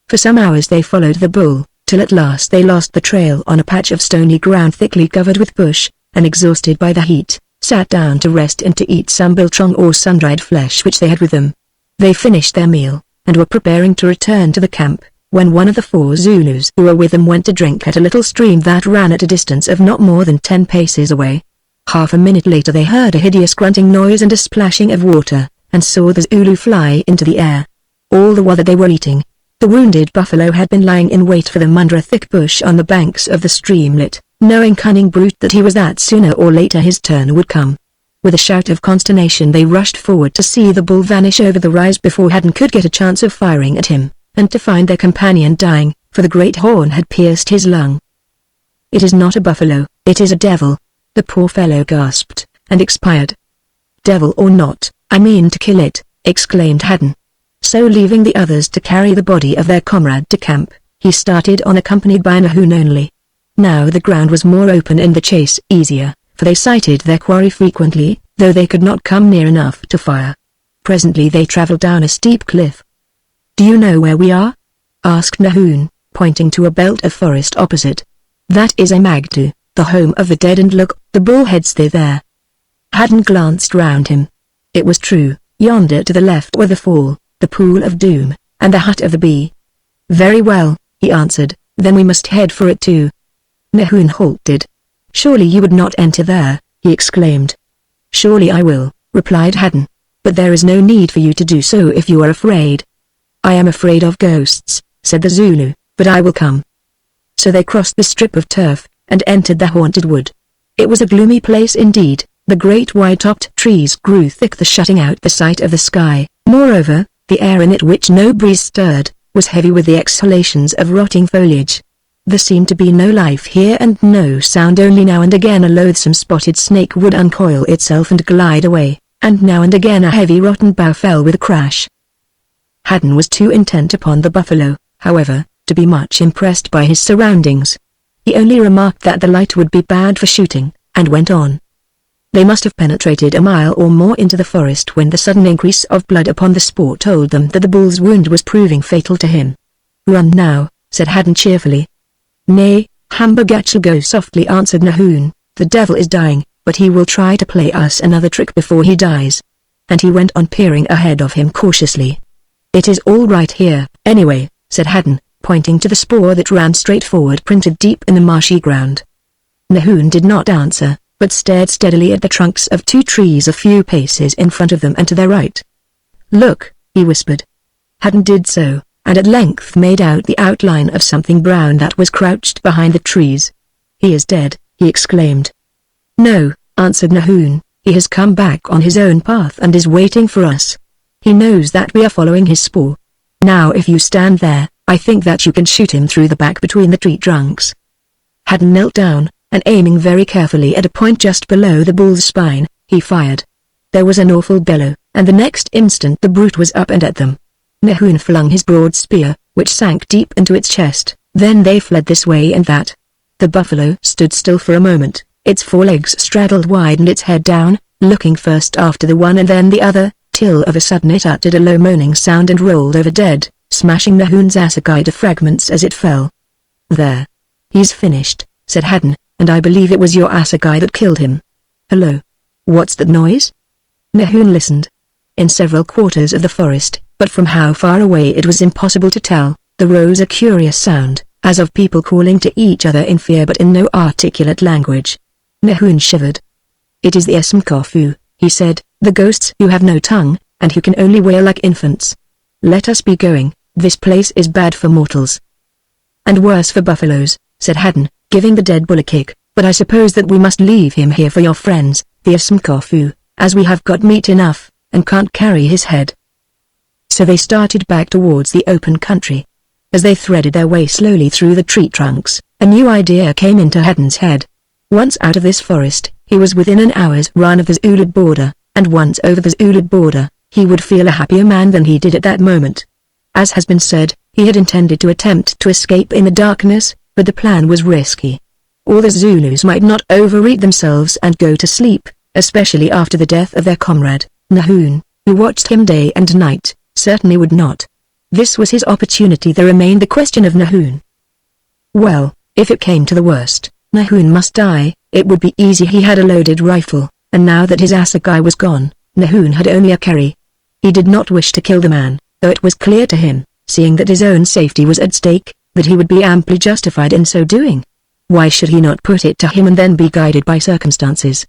For some hours they followed the bull, till at last they lost the trail on a patch of stony ground thickly covered with bush, and exhausted by the heat, sat down to rest and to eat some biltong or sun-dried flesh which they had with them. They finished their meal, and were preparing to return to the camp, when one of the 4 Zulus who were with them went to drink at a little stream that ran at a distance of not more than 10 paces away. Half a minute later they heard a hideous grunting noise and a splashing of water, and saw the Zulu fly into the air. All the while that they were eating, the wounded buffalo had been lying in wait for them under a thick bush on the banks of the streamlet, knowing cunning brute that he was that sooner or later his turn would come. With a shout of consternation they rushed forward to see the bull vanish over the rise before Haddon could get a chance of firing at him, and to find their companion dying, for the great horn had pierced his lung. "It is not a buffalo, it is a devil," the poor fellow gasped, and expired. "Devil or not, I mean to kill it," exclaimed Haddon. So leaving the others to carry the body of their comrade to camp, he started on accompanied by Nahoon only. Now the ground was more open and the chase easier, for they sighted their quarry frequently, though they could not come near enough to fire. Presently they travelled down a steep cliff. "Do you know where we are?" asked Nahoon, pointing to a belt of forest opposite. "That is a Magdu, the home of the dead, and look, the bullheads stay there." Haddon glanced round him. It was true, yonder to the left were the fall, the pool of doom, and the hut of the bee. "Very well," he answered, "then we must head for it too." Nahoon halted. "Surely you would not enter there," he exclaimed. "Surely I will," replied Haddon. "But there is no need for you to do so if you are afraid." "I am afraid of ghosts," said the Zulu, "but I will come." So they crossed the strip of turf, and entered the haunted wood. It was a gloomy place indeed. The great wide-topped trees grew thick, shutting out the sight of the sky. Moreover, the air in it, which no breeze stirred, was heavy with the exhalations of rotting foliage. There seemed to be no life here and no sound, only now and again a loathsome spotted snake would uncoil itself and glide away, and now and again a heavy rotten bough fell with a crash. Haddon was too intent upon the buffalo, however, to be much impressed by his surroundings. He only remarked that the light would be bad for shooting, and went on. They must have penetrated a mile or more into the forest when the sudden increase of blood upon the spoor told them that the bull's wound was proving fatal to him. "Run now," said Haddon cheerfully. "Nay, Hamburgat shall go softly," answered Nahoon. "The devil is dying, but he will try to play us another trick before he dies." And he went on peering ahead of him cautiously. "It is all right here, anyway," said Haddon, pointing to the spoor that ran straight forward, printed deep in the marshy ground. Nahoon did not answer, but stared steadily at the trunks of 2 trees a few paces in front of them and to their right. "Look," he whispered. Haddon did so, and at length made out the outline of something brown that was crouched behind the trees. "He is dead," he exclaimed. "No," answered Nahoon, "he has come back on his own path and is waiting for us. He knows that we are following his spoor. Now if you stand there, I think that you can shoot him through the back between the tree trunks." Haddon knelt down, and aiming very carefully at a point just below the bull's spine, he fired. There was an awful bellow, and the next instant the brute was up and at them. Nahoon flung his broad spear, which sank deep into its chest, then they fled this way and that. The buffalo stood still for a moment, its forelegs straddled wide and its head down, looking first after the one and then the other, till of a sudden it uttered a low moaning sound and rolled over dead, smashing Nahoon's assegai to fragments as it fell. "There. He's finished," said Haddon, "and I believe it was your assegai that killed him. Hello. What's that noise?" Nahoon listened. In several quarters of the forest, but from how far away it was impossible to tell, there rose a curious sound, as of people calling to each other in fear but in no articulate language. Nahoon shivered. "It is the Esmkofu," he said, "the ghosts who have no tongue, and who can only wail like infants. Let us be going, this place is bad for mortals." "And worse for buffaloes," said Haddon, giving the dead bull a kick, "but I suppose that we must leave him here for your friends, the Esmkofu, as we have got meat enough, and can't carry his head." So they started back towards the open country. As they threaded their way slowly through the tree trunks, a new idea came into Haddon's head. Once out of this forest, he was within an hour's run of the Zulu border, and once over the Zulu border, he would feel a happier man than he did at that moment. As has been said, he had intended to attempt to escape in the darkness, but the plan was risky. All the Zulus might not overeat themselves and go to sleep, especially after the death of their comrade, Nahoon, who watched him day and night, certainly would not. This was his opportunity. There remained the question of Nahoon. Well, if it came to the worst, Nahoon must die. It would be easy. He had a loaded rifle, and now that his assegai was gone, Nahoon had only a carry. He did not wish to kill the man, though it was clear to him, seeing that his own safety was at stake, that he would be amply justified in so doing. Why should he not put it to him and then be guided by circumstances?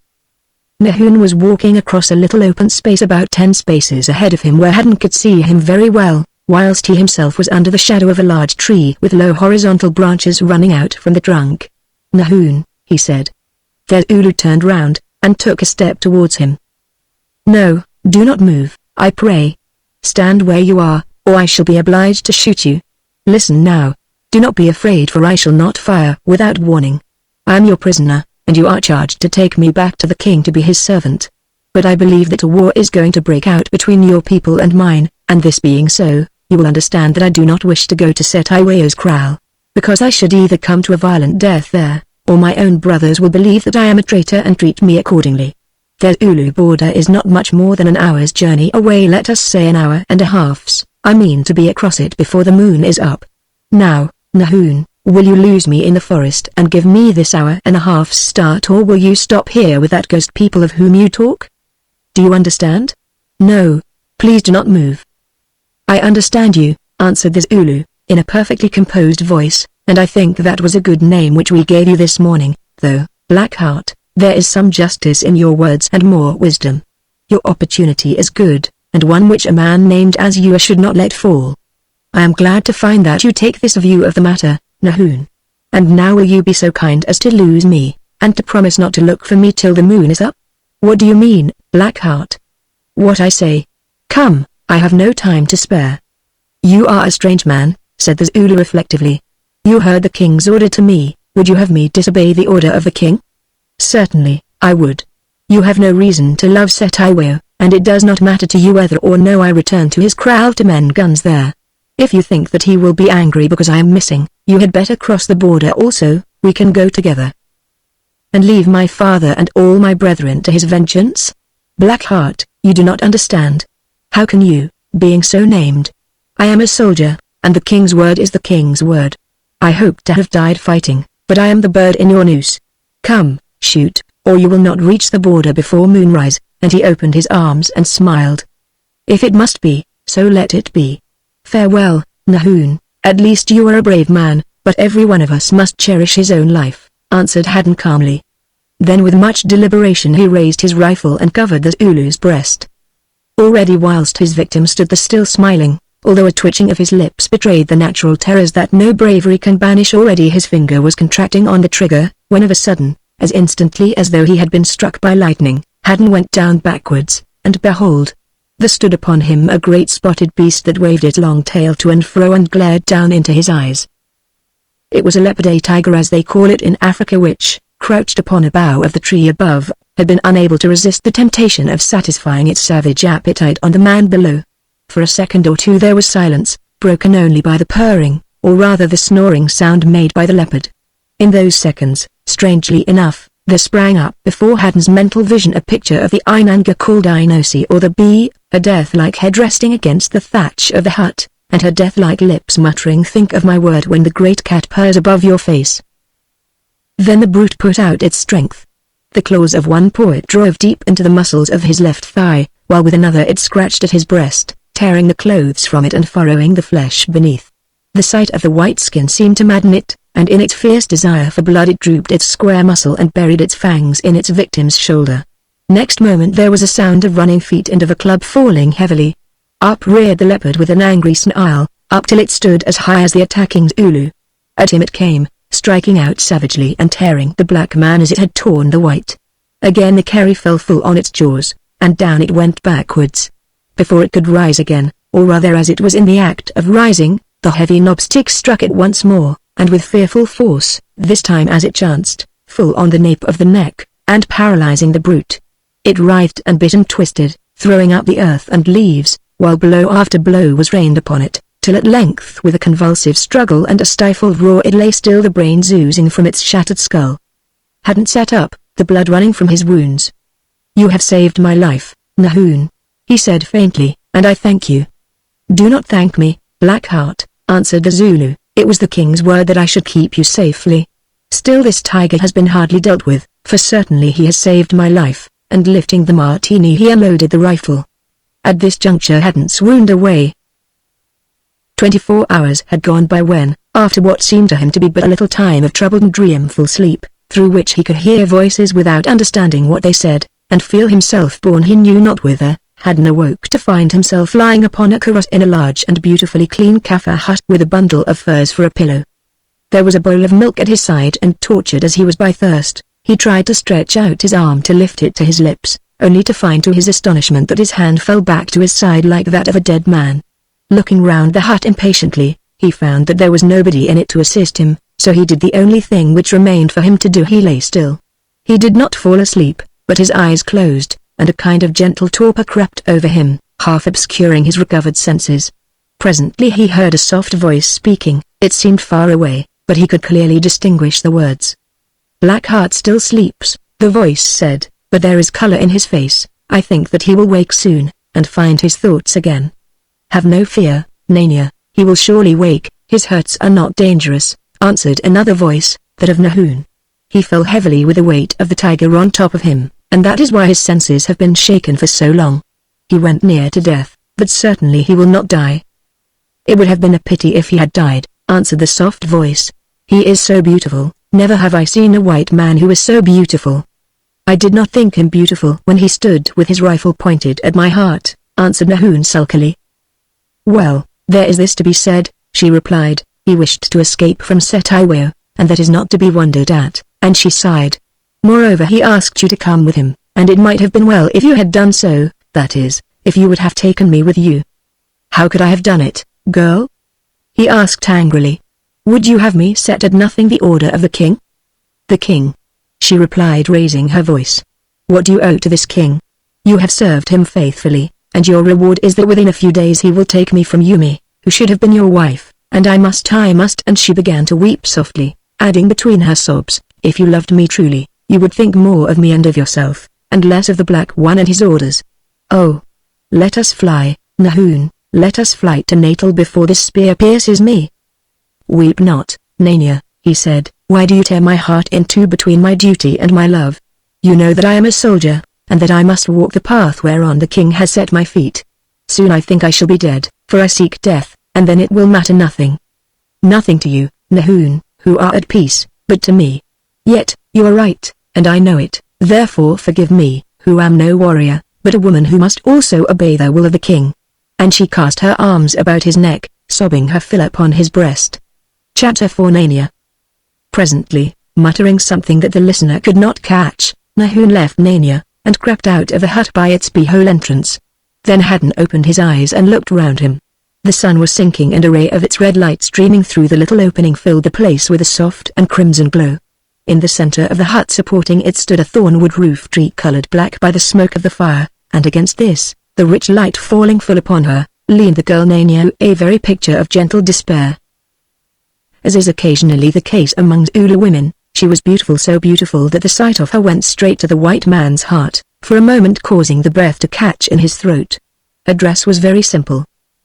Nahoon was walking across a little open space about 10 spaces ahead of him where Haddon could see him very well, whilst he himself was under the shadow of a large tree with low horizontal branches running out from the trunk. "Nahoon," he said. The Zulu turned round, and took a step towards him. "No, do not move, I pray. Stand where you are, or I shall be obliged to shoot you. Listen now. Do not be afraid, for I shall not fire without warning. I am your prisoner, and you are charged to take me back to the king to be his servant. But I believe that a war is going to break out between your people and mine, and this being so, you will understand that I do not wish to go to Setiwayo's kraal, because I should either come to a violent death there, or my own brothers will believe that I am a traitor and treat me accordingly. The Zulu border is not much more than an hour's journey away, let us say an hour and a half's. I mean to be across it before the moon is up. Now, Nahoon, will you lose me in the forest and give me this hour and a half's start, or will you stop here with that ghost people of whom you talk? Do you understand? No, please do not move." "I understand you," answered the Zulu, in a perfectly composed voice, "and I think that was a good name which we gave you this morning, though, Blackheart, there is some justice in your words and more wisdom. Your opportunity is good, and one which a man named as you should not let fall. I am glad to find that you take this view of the matter, Nahoon. And now will you be so kind as to lose me, and to promise not to look for me till the moon is up?" "What do you mean, Blackheart?" "What I say. Come, I have no time to spare." "You are a strange man," said the Zulu reflectively. "You heard the king's order to me. Would you have me disobey the order of the king?" "Certainly, I would. You have no reason to love Setiwayo, and it does not matter to you whether or no I return to his kraal to mend guns there. If you think that he will be angry because I am missing, you had better cross the border also. We can go together." "And leave my father and all my brethren to his vengeance? Blackheart, you do not understand. How can you, being so named? I am a soldier, and the king's word is the king's word. I hope to have died fighting, but I am the bird in your noose. Come, shoot, or you will not reach the border before moonrise," and he opened his arms and smiled. "If it must be, so let it be. Farewell, Nahoon, at least you are a brave man, but every one of us must cherish his own life," answered Haddon calmly. Then with much deliberation he raised his rifle and covered the Zulu's breast. Already whilst his victim stood there still smiling, although a twitching of his lips betrayed the natural terrors that no bravery can banish, already his finger was contracting on the trigger, when of a sudden, as instantly as though he had been struck by lightning, Haddon went down backwards, and behold, there stood upon him a great spotted beast that waved its long tail to and fro and glared down into his eyes. It was a leopard tiger as they call it in Africa, which, crouched upon a bough of the tree above, had been unable to resist the temptation of satisfying its savage appetite on the man below. For a second or two there was silence, broken only by the purring, or rather the snoring sound made by the leopard. In those seconds, strangely enough, there sprang up before Haddon's mental vision a picture of the Inanga called Inosi, or the bee, her death-like head resting against the thatch of the hut, and her death-like lips muttering, "Think of my word when the great cat purrs above your face." Then the brute put out its strength. The claws of one paw drove deep into the muscles of his left thigh, while with another it scratched at his breast, tearing the clothes from it and furrowing the flesh beneath. The sight of the white skin seemed to madden it, and in its fierce desire for blood it drooped its square muzzle and buried its fangs in its victim's shoulder. Next moment there was a sound of running feet and of a club falling heavily. Up reared the leopard with an angry snarl, up till it stood as high as the attacking Zulu. At him it came, striking out savagely and tearing the black man as it had torn the white. Again the carry fell full on its jaws, and down it went backwards. Before it could rise again, or rather as it was in the act of rising, the heavy knobstick struck it once more, and with fearful force, this time as it chanced, full on the nape of the neck, and paralyzing the brute. It writhed and bit and twisted, throwing up the earth and leaves, while blow after blow was rained upon it, till at length with a convulsive struggle and a stifled roar it lay still, the brains oozing from its shattered skull. Hadn't sat up, the blood running from his wounds. "You have saved my life, Nahoon," he said faintly, "and I thank you." "Do not thank me, Blackheart," answered the Zulu. "It was the king's word that I should keep you safely. Still this tiger has been hardly dealt with, for certainly he has saved my life," and lifting the martini he unloaded the rifle. At this juncture Haddon swooned away. 24 hours had gone by when, after what seemed to him to be but a little time of troubled and dreamful sleep, through which he could hear voices without understanding what they said, and feel himself borne he knew not whither, Haddon awoke to find himself lying upon a carrosse in a large and beautifully clean Kaffir hut with a bundle of furs for a pillow. There was a bowl of milk at his side, and tortured as he was by thirst, he tried to stretch out his arm to lift it to his lips, only to find to his astonishment that his hand fell back to his side like that of a dead man. Looking round the hut impatiently, he found that there was nobody in it to assist him, so he did the only thing which remained for him to do. He lay still. He did not fall asleep, but his eyes closed, and a kind of gentle torpor crept over him, half obscuring his recovered senses. Presently he heard a soft voice speaking. It seemed far away, but he could clearly distinguish the words. "Blackheart still sleeps," the voice said, "but there is color in his face. I think that he will wake soon, and find his thoughts again." "Have no fear, Nania, he will surely wake, his hurts are not dangerous," answered another voice, that of Nahoon. "He fell heavily with the weight of the tiger on top of him, and that is why his senses have been shaken for so long. He went near to death, but certainly he will not die." "It would have been a pity if he had died," answered the soft voice. "He is so beautiful, never have I seen a white man who is so beautiful." "I did not think him beautiful when he stood with his rifle pointed at my heart," answered Nahoon sulkily. "Well, there is this to be said," she replied, "he wished to escape from Setiweo, and that is not to be wondered at," and she sighed. "Moreover, he asked you to come with him, and it might have been well if you had done so, that is, if you would have taken me with you." "How could I have done it, girl?" he asked angrily. "Would you have me set at nothing the order of the king?" "The king," she replied, raising her voice. "What do you owe to this king? You have served him faithfully, and your reward is that within a few days he will take me from Yumi, who should have been your wife, and I must, and she began to weep softly, adding between her sobs, "If you loved me truly, you would think more of me and of yourself, and less of the Black One and his orders. Oh! Let us fly, Nahoon, let us fly to Natal before this spear pierces me." "Weep not, Nania," he said, "why do you tear my heart in two between my duty and my love? You know that I am a soldier, and that I must walk the path whereon the king has set my feet. Soon I think I shall be dead, for I seek death, and then it will matter nothing. Nothing to you, Nahoon, who are at peace, but to me. Yet, you are right, and I know it, therefore forgive me, who am no warrior, but a woman who must also obey the will of the king." And she cast her arms about his neck, sobbing her fill upon his breast. Chapter 4 Nania. Presently, muttering something that the listener could not catch, Nahoon left Nania, and crept out of the hut by its beehole entrance. Then Haddon opened his eyes and looked round him. The sun was sinking, and a ray of its red light streaming through the little opening filled the place with a soft and crimson glow. In the center of the hut supporting it stood a thornwood roof tree colored black by the smoke of the fire, and against this, the rich light falling full upon her, leaned the girl Nania, a very picture of gentle despair. As is occasionally the case among Zulu women, she was beautiful, so beautiful that the sight of her went straight to the white man's heart, for a moment causing the breath to catch in his throat. Her dress was very simple.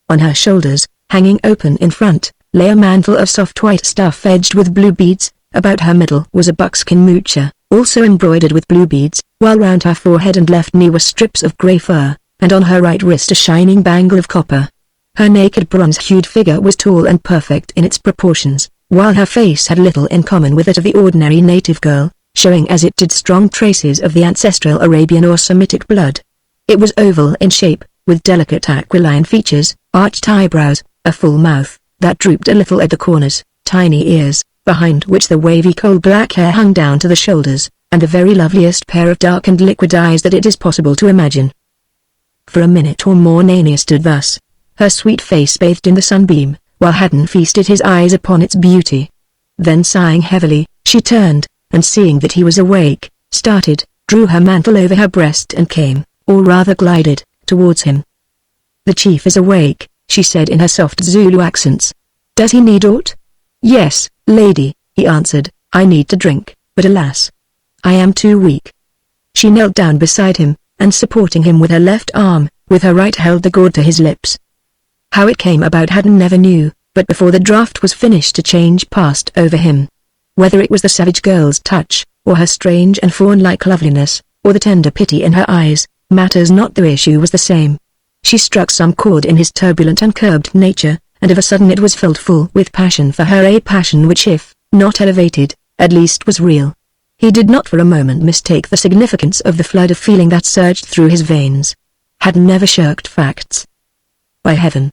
On her shoulders, hanging open in front, lay a mantle of soft white stuff edged with blue beads. About her middle was a buckskin moocher, also embroidered with blue beads, while round her forehead and left knee were strips of grey fur, and on her right wrist a shining bangle of copper. Her naked bronze-hued figure was tall and perfect in its proportions, while her face had little in common with that of the ordinary native girl, showing as it did strong traces of the ancestral Arabian or Semitic blood. It was oval in shape, with delicate aquiline features, arched eyebrows, a full mouth, that drooped a little at the corners, tiny ears, behind which the wavy coal-black hair hung down to the shoulders, and the very loveliest pair of dark and liquid eyes that it is possible to imagine. For a minute or more Nania stood thus. her sweet face bathed in the sunbeam, while Haddon feasted his eyes upon its beauty. Then sighing heavily, she turned, and seeing that he was awake, started, drew her mantle over her breast and came, or rather glided, towards him. "The chief is awake," she said in her soft Zulu accents. "Does he need aught?" "Yes, lady," he answered, "I need to drink, but alas, I am too weak." She knelt down beside him, and supporting him with her left arm, with her right held the gourd to his lips. How it came about Haddon never knew, but before the draught was finished a change passed over him. Whether it was the savage girl's touch, or her strange and fawn-like loveliness, or the tender pity in her eyes, matters not, the issue was the same. She struck some chord in his turbulent and curbed nature, and of a sudden it was filled full with passion for her, a passion which, if not elevated, at least was real. He did not for a moment mistake the significance of the flood of feeling that surged through his veins. Haddon never shirked facts. "By heaven,"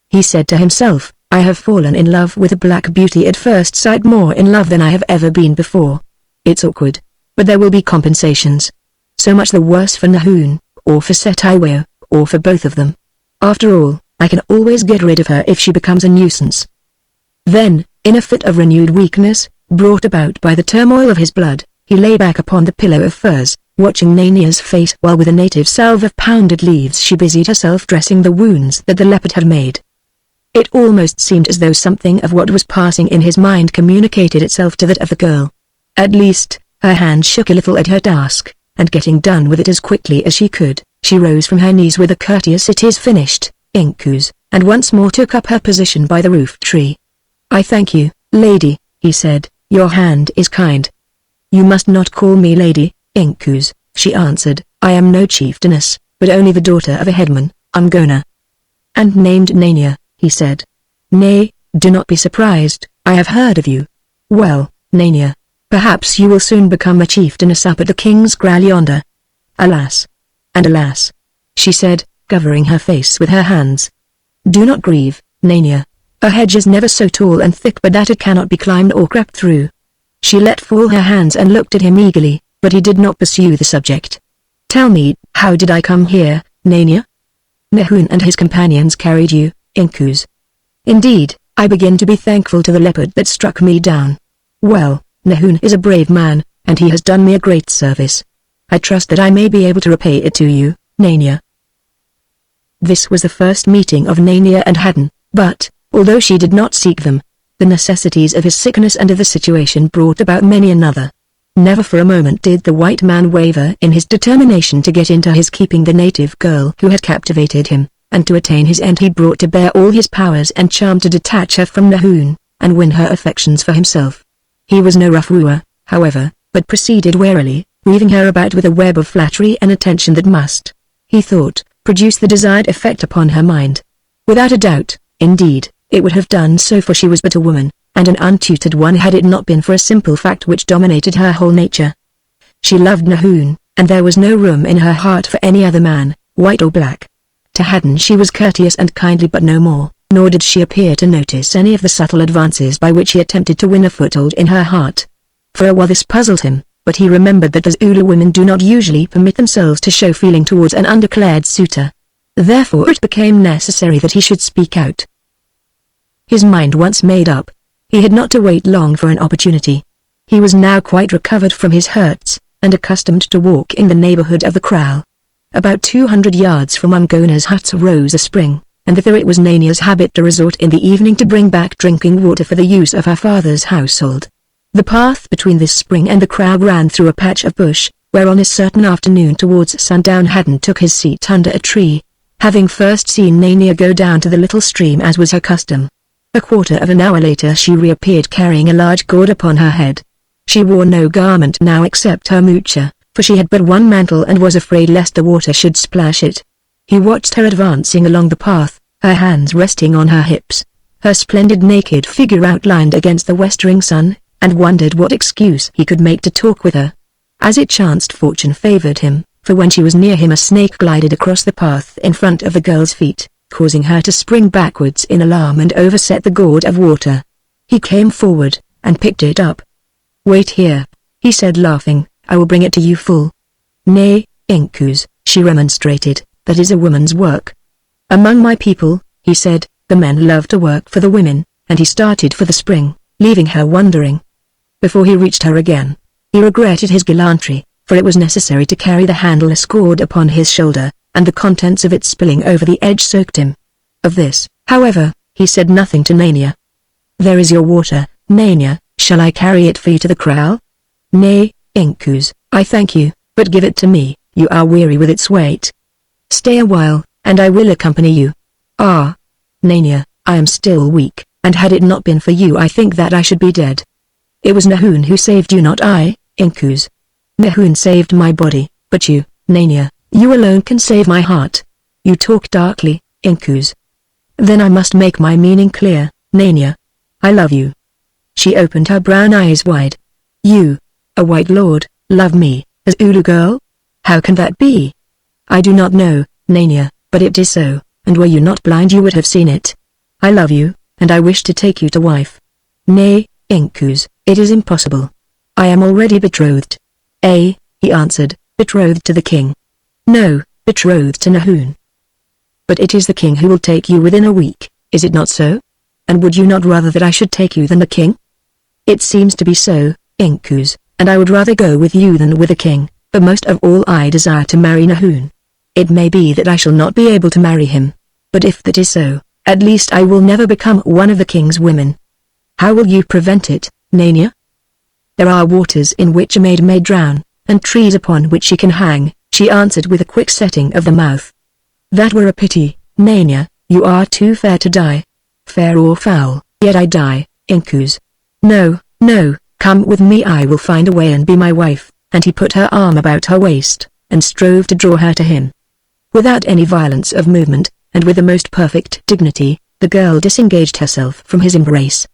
he said to himself, "I have fallen in love with a black beauty at first sight, more in love than I have ever been before. It's awkward, but there will be compensations. So much the worse for Nahoon, or for Setiweo, or for both of them. After all, I can always get rid of her if she becomes a nuisance." Then, in a fit of renewed weakness, brought about by the turmoil of his blood, he lay back upon the pillow of furs, watching Nania's face while with a native salve of pounded leaves she busied herself dressing the wounds that the leopard had made. It almost seemed as though something of what was passing in his mind communicated itself to that of the girl. At least, her hand shook a little at her task, and getting done with it as quickly as she could, she rose from her knees with a courteous "It is finished, Inkoos," and once more took up her position by the roof tree. "I thank you, lady," he said, "your hand is kind." "You must not call me lady, Inkoos," she answered, "I am no chieftainess, but only the daughter of a headman, Umgona." "And named Nania," he said. "Nay, do not be surprised, I have heard of you. Well, Nania, perhaps you will soon become a chieftainess up at the king's kraal yonder." "Alas! And alas!" she said, covering her face with her hands. "Do not grieve, Nania. A hedge is never so tall and thick but that it cannot be climbed or crept through." She let fall her hands and looked at him eagerly, but he did not pursue the subject. "Tell me, how did I come here, Nania?" "Nahoon and his companions carried you, Inkoos." "Indeed, I begin to be thankful to the leopard that struck me down. Well, Nahoon is a brave man, and he has done me a great service. I trust that I may be able to repay it to you, Nania." This was the first meeting of Nania and Haddon, but, although she did not seek them, the necessities of his sickness and of the situation brought about many another. Never for a moment did the white man waver in his determination to get into his keeping the native girl who had captivated him, and to attain his end he brought to bear all his powers and charm to detach her from Nahoon, and win her affections for himself. He was no rough wooer, however, but proceeded warily, weaving her about with a web of flattery and attention that must, he thought, produce the desired effect upon her mind. Without a doubt, indeed, it would have done so, for she was but a woman, and an untutored one had it not been for a simple fact which dominated her whole nature. She loved Nahoon, and there was no room in her heart for any other man, white or black. To Haddon she was courteous and kindly but no more, nor did she appear to notice any of the subtle advances by which he attempted to win a foothold in her heart. For a while this puzzled him, but he remembered that the Zulu women do not usually permit themselves to show feeling towards an undeclared suitor. Therefore it became necessary that he should speak out. His mind once made up, he had not to wait long for an opportunity. He was now quite recovered from his hurts, and accustomed to walk in the neighborhood of the kraal. About 200 yards from Umgona's hut rose a spring, and thither it was Nania's habit to resort in the evening to bring back drinking water for the use of her father's household. The path between this spring and the kraal ran through a patch of bush, where on a certain afternoon towards sundown Haddon took his seat under a tree, having first seen Nania go down to the little stream as was her custom. A quarter of an hour later she reappeared carrying a large gourd upon her head. She wore no garment now except her moocha, for she had but one mantle and was afraid lest the water should splash it. He watched her advancing along the path, her hands resting on her hips, her splendid naked figure outlined against the westering sun, and wondered what excuse he could make to talk with her. As it chanced fortune favored him, for when she was near him a snake glided across the path in front of the girl's feet, causing her to spring backwards in alarm and overset the gourd of water. He came forward, and picked it up. "Wait here," he said laughing, "I will bring it to you full." "Nay, Inkoos," she remonstrated, "that is a woman's work. Among my people, he said. The men love to work for the women, and he started for the spring, leaving her wondering. Before he reached her again, he regretted his gallantry, for it was necessary to carry the handleless cord upon his shoulder, and the contents of it spilling over the edge soaked him. Of this, however, he said nothing to Nania. "There is your water, Nania, shall I carry it for you to the kraal?" "Nay, Inkoos, I thank you, but give it to me, you are weary with its weight." "Stay a while, and I will accompany you." "Ah, Nania, I am still weak, and had it not been for you I think that I should be dead." "It was Nahoon who saved you, not I, Inkoos." "Nahoon saved my body, but you, Nania, you alone can save my heart." "You talk darkly, Inkoos." "Then I must make my meaning clear, Nania. I love you." She opened her brown eyes wide. "You, a white lord, love me, as Ulu girl? How can that be?" "I do not know, Nania, but it is so, and were you not blind you would have seen it. I love you, and I wish to take you to wife." "Nay, Inkoos, it is impossible. I am already betrothed." "Eh," he answered, "betrothed to the king?" "No, betrothed to Nahoon." "But it is the king who will take you within a week, is it not so? And would you not rather that I should take you than the king?" "It seems to be so, Inkoos, and I would rather go with you than with the king, but most of all I desire to marry Nahoon. It may be that I shall not be able to marry him, but if that is so, at least I will never become one of the king's women." "How will you prevent it, Nania?" "There are waters in which a maid may drown, and trees upon which she can hang," she answered with a quick setting of the mouth. "That were a pity, Nania, you are too fair to die." "Fair or foul, yet I die, Inkoos." "No, no, come with me, I will find a way and be my wife," and he put her arm about her waist, and strove to draw her to him. Without any violence of movement, and with the most perfect dignity, the girl disengaged herself from his embrace.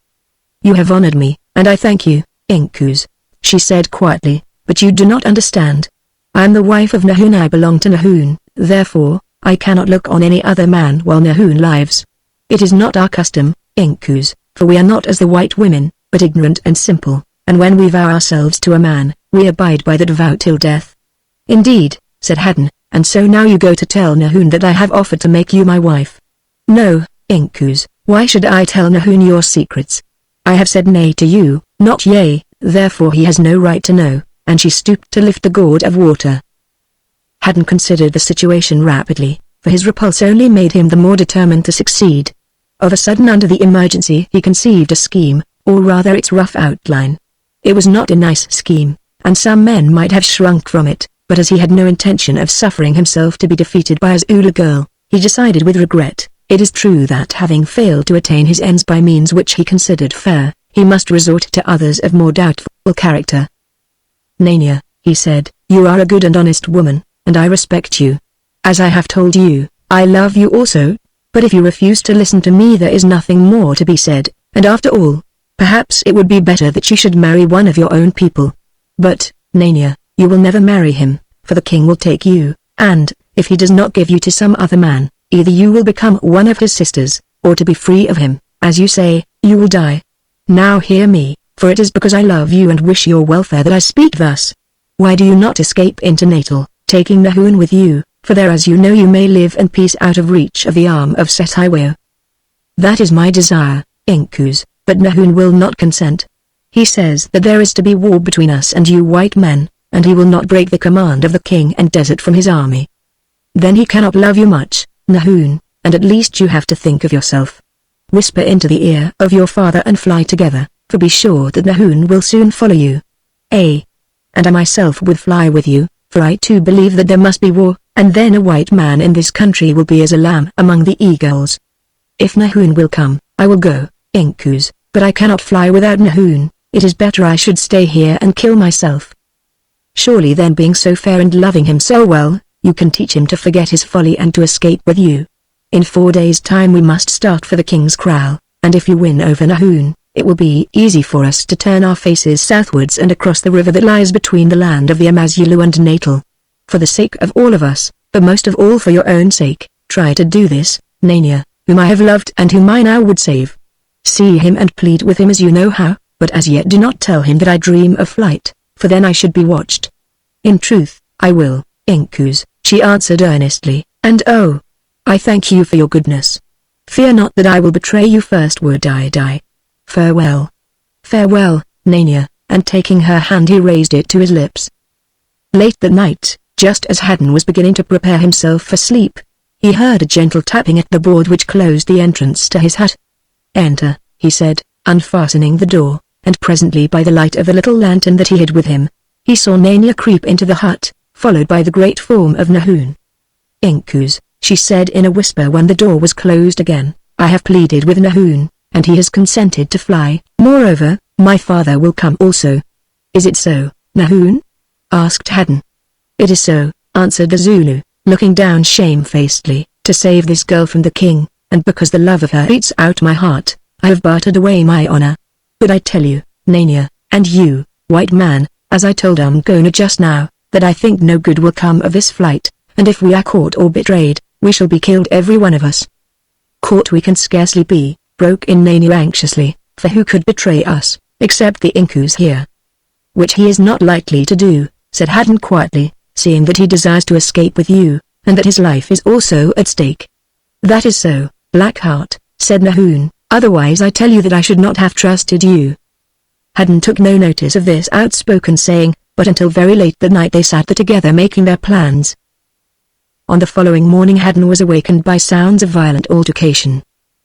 "You have honored me, and I thank you, Inkoos," she said quietly, "but you do not understand. I am the wife of Nahoon, I belong to Nahoon, therefore, I cannot look on any other man while Nahoon lives. It is not our custom, Inkoos, for we are not as the white women, but ignorant and simple, and when we vow ourselves to a man, we abide by that vow till death." "Indeed," said Haddon, "and so now you go to tell Nahoon that I have offered to make you my wife." "No, Inkoos, why should I tell Nahoon your secrets? I have said nay to you, not yea, therefore he has no right to know," and she stooped to lift the gourd of water. Haddon considered the situation rapidly, for his repulse only made him the more determined to succeed. Of a sudden under the emergency he conceived a scheme, or rather its rough outline. It was not a nice scheme, and some men might have shrunk from it, but as he had no intention of suffering himself to be defeated by his Ula girl, he decided with regret. It is true that having failed to attain his ends by means which he considered fair, he must resort to others of more doubtful character. "Nania," he said, "you are a good and honest woman, and I respect you. As I have told you, I love you also, but if you refuse to listen to me there is nothing more to be said, and after all, perhaps it would be better that you should marry one of your own people. But, Nania, you will never marry him, for the king will take you, and, if he does not give you to some other man, either you will become one of his sisters, or to be free of him, as you say, you will die. Now hear me, for it is because I love you and wish your welfare that I speak thus. Why do you not escape into Natal, taking Nahoon with you, for there as you know you may live in peace out of reach of the arm of Setiweo?" "That is my desire, Inkoos, but Nahoon will not consent. He says that there is to be war between us and you white men, and he will not break the command of the king and desert from his army. Then he cannot love you much, Nahoon, and at least you have to think of yourself. Whisper into the ear of your father and fly together, for be sure that Nahoon will soon follow you. And I myself would fly with you, for I too believe that there must be war, and then a white man in this country will be as a lamb among the eagles. If Nahoon will come, I will go, Inkoos, but I cannot fly without Nahoon. It is better I should stay here and kill myself." "Surely then being so fair and loving him so well, you can teach him to forget his folly and to escape with you. In 4 days' time we must start for the king's kraal, and if you win over Nahoon, it will be easy for us to turn our faces southwards and across the river that lies between the land of the Amazulu and Natal. For the sake of all of us, but most of all for your own sake, try to do this, Nania, whom I have loved and whom I now would save. See him and plead with him as you know how, but as yet do not tell him that I dream of flight, for then I should be watched." "In truth, I will, Inkoos," she answered earnestly, "and oh, I thank you for your goodness. Fear not that I will betray you first would I die. Farewell. Farewell, Nania, and taking her hand he raised it to his lips. Late that night, just as Haddon was beginning to prepare himself for sleep, he heard a gentle tapping at the board which closed the entrance to his hut. Enter, he said, unfastening the door, and presently by the light of the little lantern that he had with him, he saw Nania creep into the hut, followed by the great form of Nahun. Inkus, she said in a whisper when the door was closed again, I have pleaded with Nahun, and he has consented to fly. Moreover, my father will come also. Is it so, Nahun? Asked Haddon. It is so, answered the Zulu, looking down shamefacedly. To save this girl from the king, and because the love of her eats out my heart, I have bartered away my honor. But I tell you, Nania, and you, white man, as I told Umgona just now, that I think no good will come of this flight, and if we are caught or betrayed, we shall be killed every one of us. Caught we can scarcely be, broke in Nania anxiously, for who could betray us, except the Inkus here? Which he is not likely to do, said Haddon quietly, seeing that he desires to escape with you, and that his life is also at stake. That is so, Blackheart, said Nahun, otherwise I tell you that I should not have trusted you. Haddon took no notice of this outspoken saying, but until very late that night they sat there together making their plans. On the following morning Haddon was awakened by sounds of violent altercation.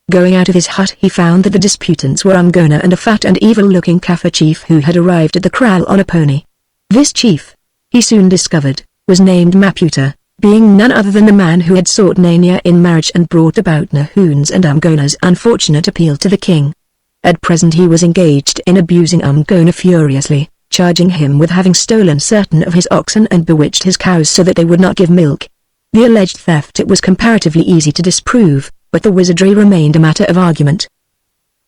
Going out of his hut he found that the disputants were Umgona and a fat and evil-looking Kaffir chief who had arrived at the kraal on a pony. This chief, he soon discovered, was named Maputa, being none other than the man who had sought Nania in marriage and brought about Nahun's and Umgona's unfortunate appeal to the king. At present he was engaged in abusing Umgona furiously, charging him with having stolen certain of his oxen and bewitched his cows so that they would not give milk. The alleged theft it was comparatively easy to disprove, but the wizardry remained a matter of argument.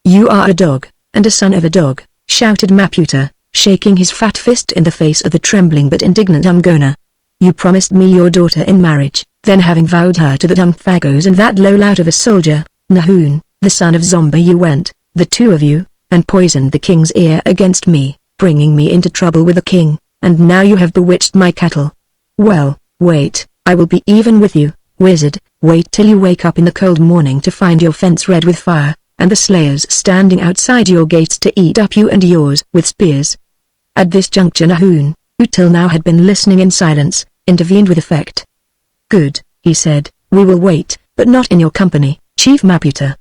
You are a dog, and a son of a dog, shouted Maputa, shaking his fat fist in the face of the trembling but indignant Umgona. You promised me your daughter in marriage, then having vowed her to that Umfagos and that low-lout of a soldier, Nahun, the son of Zomba, you went, the two of you, and poisoned the king's ear against me, bringing me into trouble with the king, and now you have bewitched my cattle. Well, wait, I will be even with you, wizard, wait till you wake up in the cold morning to find your fence red with fire, and the slayers standing outside your gates to eat up you and yours with spears. At this juncture Nahun, who till now had been listening in silence, intervened with effect. Good, he said, we will wait, but not in your company, Chief Maputa.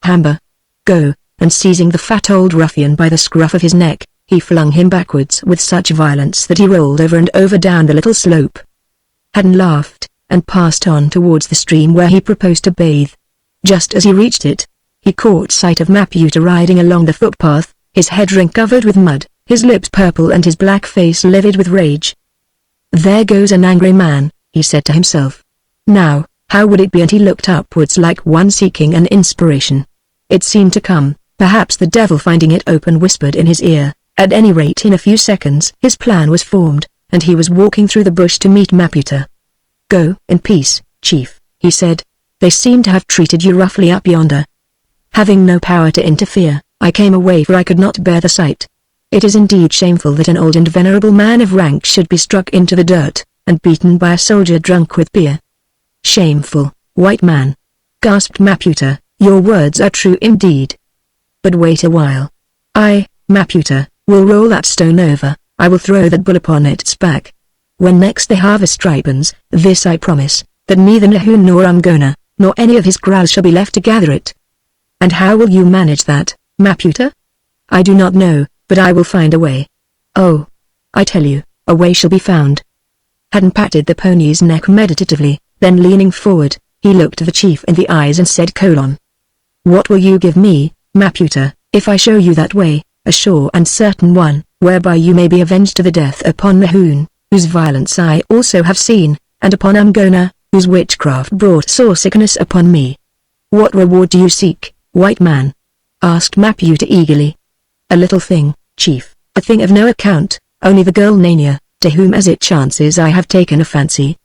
Hamba. Go, and seizing the fat old ruffian by the scruff of his neck, he flung him backwards with such violence that he rolled over and over down the little slope. Haddon laughed, and passed on towards the stream where he proposed to bathe. Just as he reached it, he caught sight of Maputa riding along the footpath, his head ring-covered with mud, his lips purple and his black face livid with rage. There goes an angry man, he said to himself. Now, how would it be? And he looked upwards like one seeking an inspiration. It seemed to come, perhaps the devil finding it open whispered in his ear. At any rate in a few seconds his plan was formed, and he was walking through the bush to meet Maputa. Go in peace, chief, he said. They seem to have treated you roughly up yonder. Having no power to interfere, I came away for I could not bear the sight. It is indeed shameful that an old and venerable man of rank should be struck into the dirt, and beaten by a soldier drunk with beer. Shameful, white man, gasped Maputa, your words are true indeed. But wait a while. I, Maputa, will roll that stone over, I will throw that bull upon its back. When next the harvest ripens, this I promise, that neither Nahun nor Umgona, nor any of his kraals shall be left to gather it. And how will you manage that, Maputa? I do not know, but I will find a way. Oh, I tell you, a way shall be found. Haddon patted the pony's neck meditatively, then leaning forward, he looked the chief in the eyes and said: What will you give me, Maputa, if I show you that way, a sure and certain one, whereby you may be avenged to the death upon Nahun, whose violence I also have seen, and upon Umgona, whose witchcraft brought sore sickness upon me? What reward do you seek, white man? Asked Maputa eagerly. A little thing, chief, a thing of no account, only the girl Nania, to whom as it chances I have taken a fancy.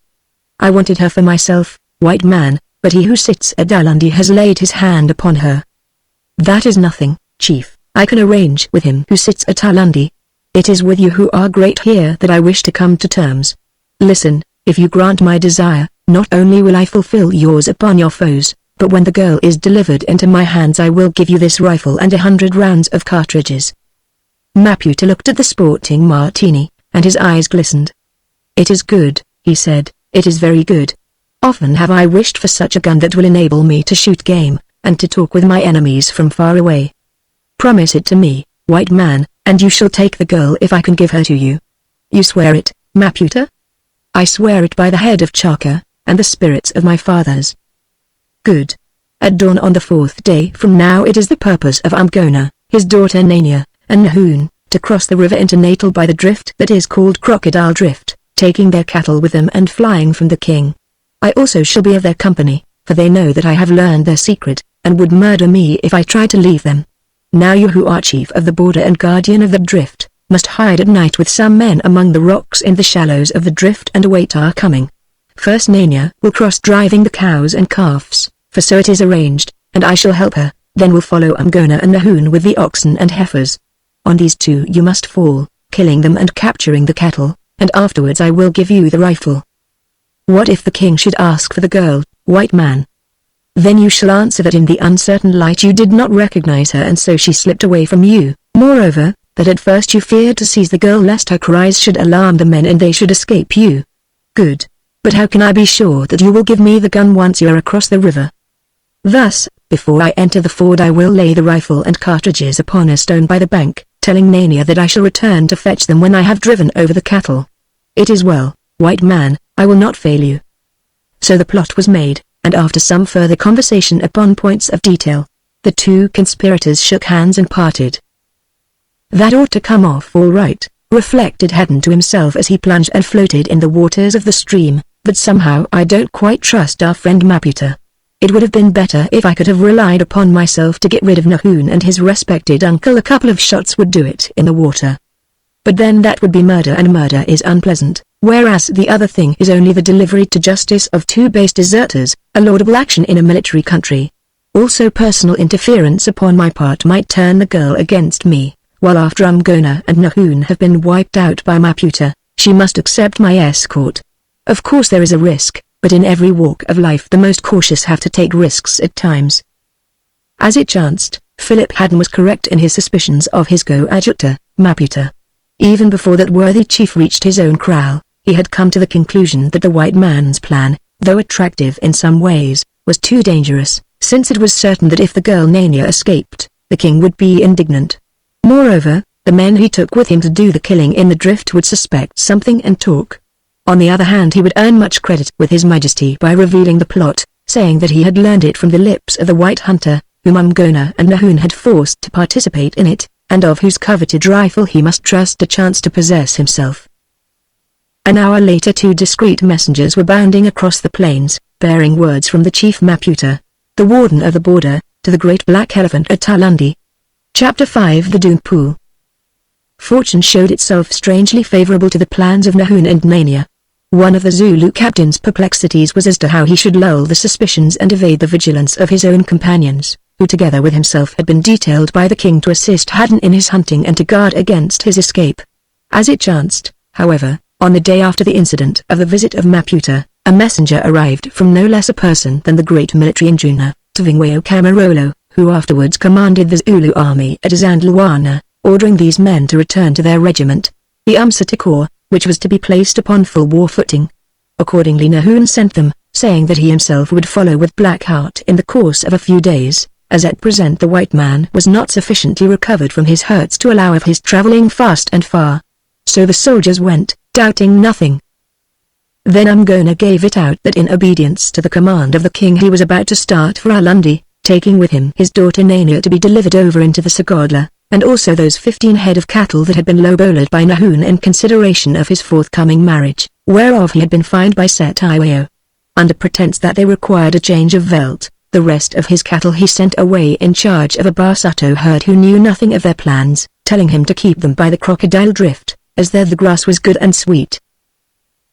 I wanted her for myself, white man, but he who sits at Dalundi has laid his hand upon her. That is nothing, chief, I can arrange with him who sits at Dalundi. It is with you who are great here that I wish to come to terms. Listen, if you grant my desire, not only will I fulfill yours upon your foes, but when the girl is delivered into my hands I will give you this rifle and 100 rounds of cartridges." Maputa looked at the sporting martini, and his eyes glistened. "It is good," he said, "it is very good. Often have I wished for such a gun that will enable me to shoot game, and to talk with my enemies from far away. Promise it to me, white man, and you shall take the girl if I can give her to you." "You swear it, Maputa?" "I swear it by the head of Chaka, and the spirits of my fathers." "Good. At dawn on the 4th day from now it is the purpose of Umgona, his daughter Nania, and Nahoon, to cross the river into Natal by the drift that is called Crocodile Drift, taking their cattle with them and flying from the king. I also shall be of their company, for they know that I have learned their secret, and would murder me if I tried to leave them. Now you who are chief of the border and guardian of the drift, must hide at night with some men among the rocks in the shallows of the drift and await our coming. First Nania will cross driving the cows and calves, for so it is arranged, and I shall help her, then will follow Umgona and Nahoon with the oxen and heifers. On these two you must fall, killing them and capturing the cattle, and afterwards I will give you the rifle. What if the king should ask for the girl, white man? Then you shall answer that in the uncertain light you did not recognize her and so she slipped away from you. Moreover, that at first you feared to seize the girl lest her cries should alarm the men and they should escape you. Good. But how can I be sure that you will give me the gun once you are across the river? Thus, before I enter the ford I will lay the rifle and cartridges upon a stone by the bank, telling Nania that I shall return to fetch them when I have driven over the cattle. It is well, white man, I will not fail you." So the plot was made, and after some further conversation upon points of detail, the two conspirators shook hands and parted. "That ought to come off all right," reflected Haddon to himself as he plunged and floated in the waters of the stream, "but somehow I don't quite trust our friend Maputa. It would have been better if I could have relied upon myself to get rid of Nahoon and his respected uncle. A couple of shots would do it in the water. But then that would be murder, and murder is unpleasant, whereas the other thing is only the delivery to justice of two base deserters, a laudable action in a military country. Also personal interference upon my part might turn the girl against me, while after Umgona and Nahoon have been wiped out by Maputa, she must accept my escort. Of course there is a risk, but in every walk of life the most cautious have to take risks at times." As it chanced, Philip Haddon was correct in his suspicions of his coadjutor, Maputa. Even before that worthy chief reached his own kraal, he had come to the conclusion that the white man's plan, though attractive in some ways, was too dangerous, since it was certain that if the girl Nania escaped, the king would be indignant. Moreover, the men he took with him to do the killing in the drift would suspect something and talk. On the other hand, he would earn much credit with his majesty by revealing the plot, saying that he had learned it from the lips of the white hunter, whom Umgona and Nahoon had forced to participate in it, and of whose coveted rifle he must trust a chance to possess himself. An hour later 2 discreet messengers were bounding across the plains, bearing words from the chief Maputa, the warden of the border, to the great black elephant at Talundi. Chapter 5 The Doomed Pool. Fortune showed itself strangely favorable to the plans of Nahoon and Nania. One of the Zulu captain's perplexities was as to how he should lull the suspicions and evade the vigilance of his own companions, who together with himself had been detailed by the king to assist Haddon in his hunting and to guard against his escape. As it chanced, however, on the day after the incident of the visit of Maputa, a messenger arrived from no less a person than the great military induna, Tuvingwayo Camarolo, who afterwards commanded the Zulu army at Zandluana, ordering these men to return to their regiment, the Umsata Corps, which was to be placed upon full war footing. Accordingly Nahoon sent them, saying that he himself would follow with Blackheart in the course of a few days, as at present the white man was not sufficiently recovered from his hurts to allow of his traveling fast and far. So the soldiers went, doubting nothing. Then Umgona gave it out that in obedience to the command of the king he was about to start for Alundi, taking with him his daughter Nania to be delivered over into the Sagodla, and also those 15 head of cattle that had been lowballed by Nahoon in consideration of his forthcoming marriage, whereof he had been fined by Setiwayo. Under pretense that they required a change of veldt, the rest of his cattle he sent away in charge of a Basuto herd who knew nothing of their plans, telling him to keep them by the crocodile drift, as there the grass was good and sweet.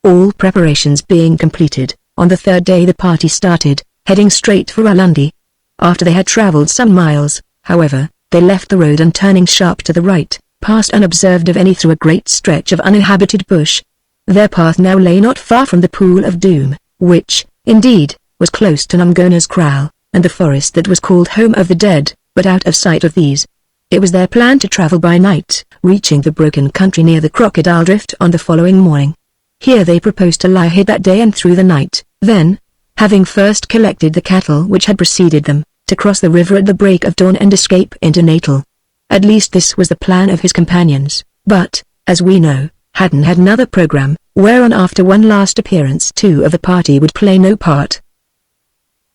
All preparations being completed, on the 3rd day the party started, heading straight for Alundi. After they had traveled some miles, however, they left the road and turning sharp to the right, passed unobserved of any through a great stretch of uninhabited bush. Their path now lay not far from the Pool of Doom, which, indeed, was close to Umgona's kraal, and the forest that was called Home of the Dead, but out of sight of these. It was their plan to travel by night, reaching the broken country near the Crocodile Drift on the following morning. Here they proposed to lie hid that day and through the night, then, having first collected the cattle which had preceded them, to cross the river at the break of dawn and escape into Natal. At least this was the plan of his companions, but, as we know, Haddon had another program, whereon after one last appearance two of the party would play no part.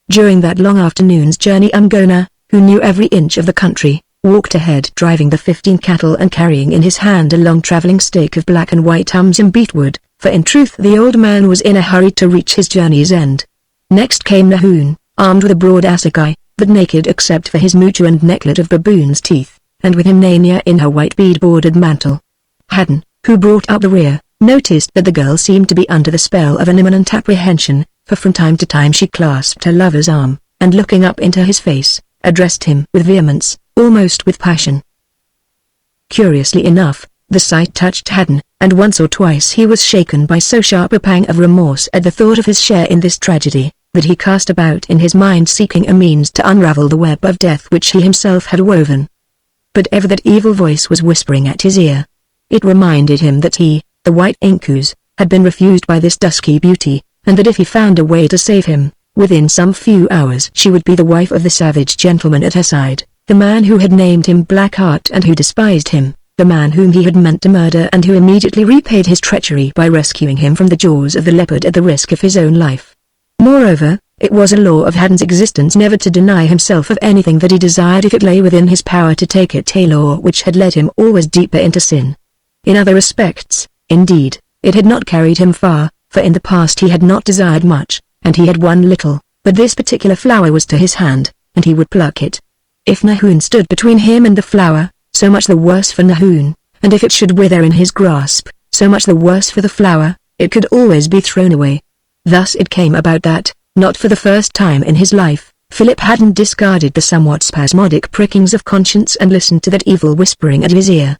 During that long afternoon's journey Umgona, who knew every inch of the country, walked ahead driving the 15 cattle and carrying in his hand a long traveling stake of black and white beechwood, for in truth the old man was in a hurry to reach his journey's end. Next came Nahun, armed with a broad assegai, but naked except for his mucha and necklet of baboon's teeth, and with him Nania in her white bead-bordered mantle. Haddon, who brought up the rear, noticed that the girl seemed to be under the spell of an imminent apprehension, for from time to time she clasped her lover's arm, and looking up into his face, addressed him with vehemence, almost with passion. Curiously enough, the sight touched Haddon, and once or twice he was shaken by so sharp a pang of remorse at the thought of his share in this tragedy, that he cast about in his mind seeking a means to unravel the web of death which he himself had woven. But ever that evil voice was whispering at his ear. It reminded him that he, the white Inkus, had been refused by this dusky beauty, and that if he found a way to save him, within some few hours she would be the wife of the savage gentleman at her side, the man who had named him Blackheart and who despised him, the man whom he had meant to murder and who immediately repaid his treachery by rescuing him from the jaws of the leopard at the risk of his own life. Moreover, it was a law of Haddon's existence never to deny himself of anything that he desired if it lay within his power to take it, a law which had led him always deeper into sin. In other respects, indeed, it had not carried him far, for in the past he had not desired much, and he had won little, but this particular flower was to his hand, and he would pluck it. If Nahun stood between him and the flower, so much the worse for Nahun, and if it should wither in his grasp, so much the worse for the flower, it could always be thrown away. Thus it came about that, not for the first time in his life, Philip Haddon discarded the somewhat spasmodic prickings of conscience and listened to that evil whispering at his ear.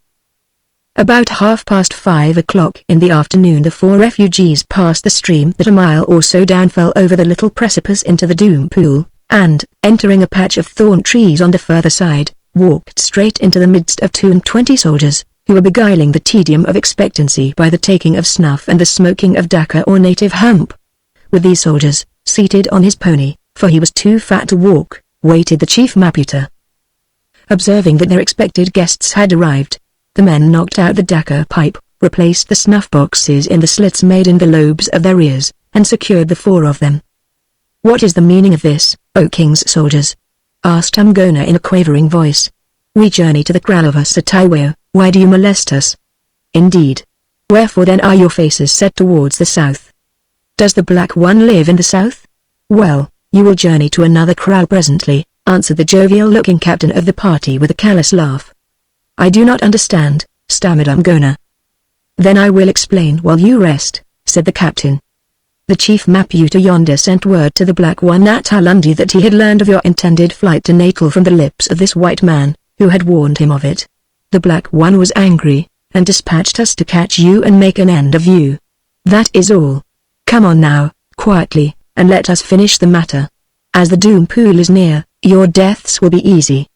About 5:30 in the afternoon the four refugees passed the stream that a mile or so down fell over the little precipice into the Doom Pool, and, entering a patch of thorn trees on the further side, walked straight into the midst of 22 soldiers, who were beguiling the tedium of expectancy by the taking of snuff and the smoking of dakka or native hemp. With these soldiers, seated on his pony, for he was too fat to walk, waited the chief Maputa. Observing that their expected guests had arrived, the men knocked out the dakka pipe, replaced the snuff boxes in the slits made in the lobes of their ears, and secured the four of them. "What is the meaning of this, O king's soldiers?" asked Umgona in a quavering voice. "We journey to the kraal of Sataiweo, why do you molest us?" "Indeed. Wherefore then are your faces set towards the south? Does the Black One live in the south? Well, you will journey to another kraal presently," answered the jovial-looking captain of the party with a callous laugh. "I do not understand," stammered Umgona. "Then I will explain while you rest," said the captain. "The chief Maputa yonder sent word to the Black One at Ulundi that he had learned of your intended flight to Natal from the lips of this white man, who had warned him of it. The Black One was angry, and dispatched us to catch you and make an end of you. That is all. Come on now, quietly, and let us finish the matter. As the Doom Pool is near, your deaths will be easy."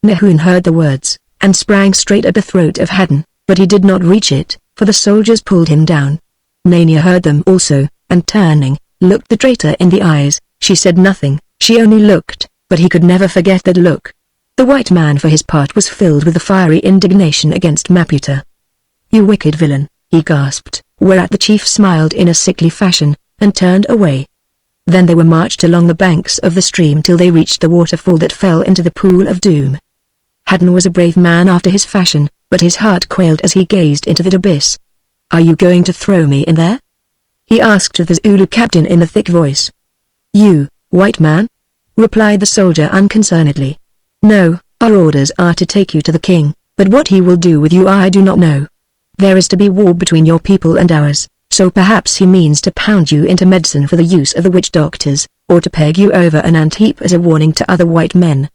Nahun heard the words, and sprang straight at the throat of Haddon, but he did not reach it, for the soldiers pulled him down. Nania heard them also, and turning, looked the traitor in the eyes. She said nothing, she only looked, but he could never forget that look. The white man for his part was filled with the fiery indignation against Maputa. "You wicked villain," he gasped, whereat the chief smiled in a sickly fashion, and turned away. Then they were marched along the banks of the stream till they reached the waterfall that fell into the pool of doom. Haddon was a brave man after his fashion, but his heart quailed as he gazed into that abyss. "Are you going to throw me in there?" he asked of the Zulu captain in a thick voice. "You, white man?" replied the soldier unconcernedly. "No, our orders are to take you to the king, but what he will do with you I do not know. There is to be war between your people and ours, so perhaps he means to pound you into medicine for the use of the witch doctors, or to peg you over an ant heap as a warning to other white men."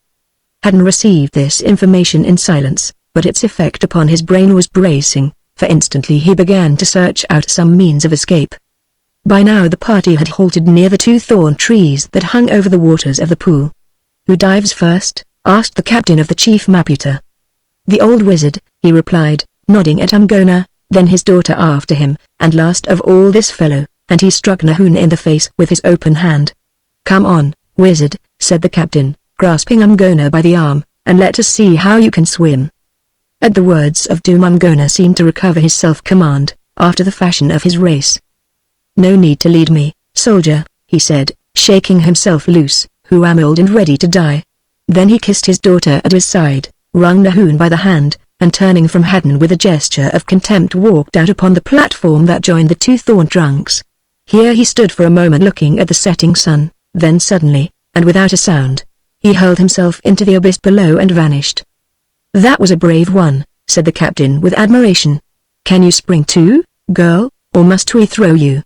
Haddon received this information in silence, but its effect upon his brain was bracing, for instantly he began to search out some means of escape. By now the party had halted near the 2 thorn trees that hung over the waters of the pool. "Who dives first?" asked the captain of the chief Maputa. "The old wizard," he replied, nodding at Umgona, then his daughter after him, and last of all this fellow, and he struck Nahun in the face with his open hand. "Come on, wizard," said the captain, grasping Umgona by the arm, "and let us see how you can swim." At the words of doom Umgona seemed to recover his self-command, after the fashion of his race. "No need to lead me, soldier," he said, shaking himself loose, "who am old and ready to die." Then he kissed his daughter at his side, wrung Nahun by the hand, and turning from Haddon with a gesture of contempt walked out upon the platform that joined the 2 thorn trunks. Here he stood for a moment looking at the setting sun, then suddenly, and without a sound, he hurled himself into the abyss below and vanished. "That was a brave one," said the captain with admiration. "Can you spring too, girl, or must we throw you?"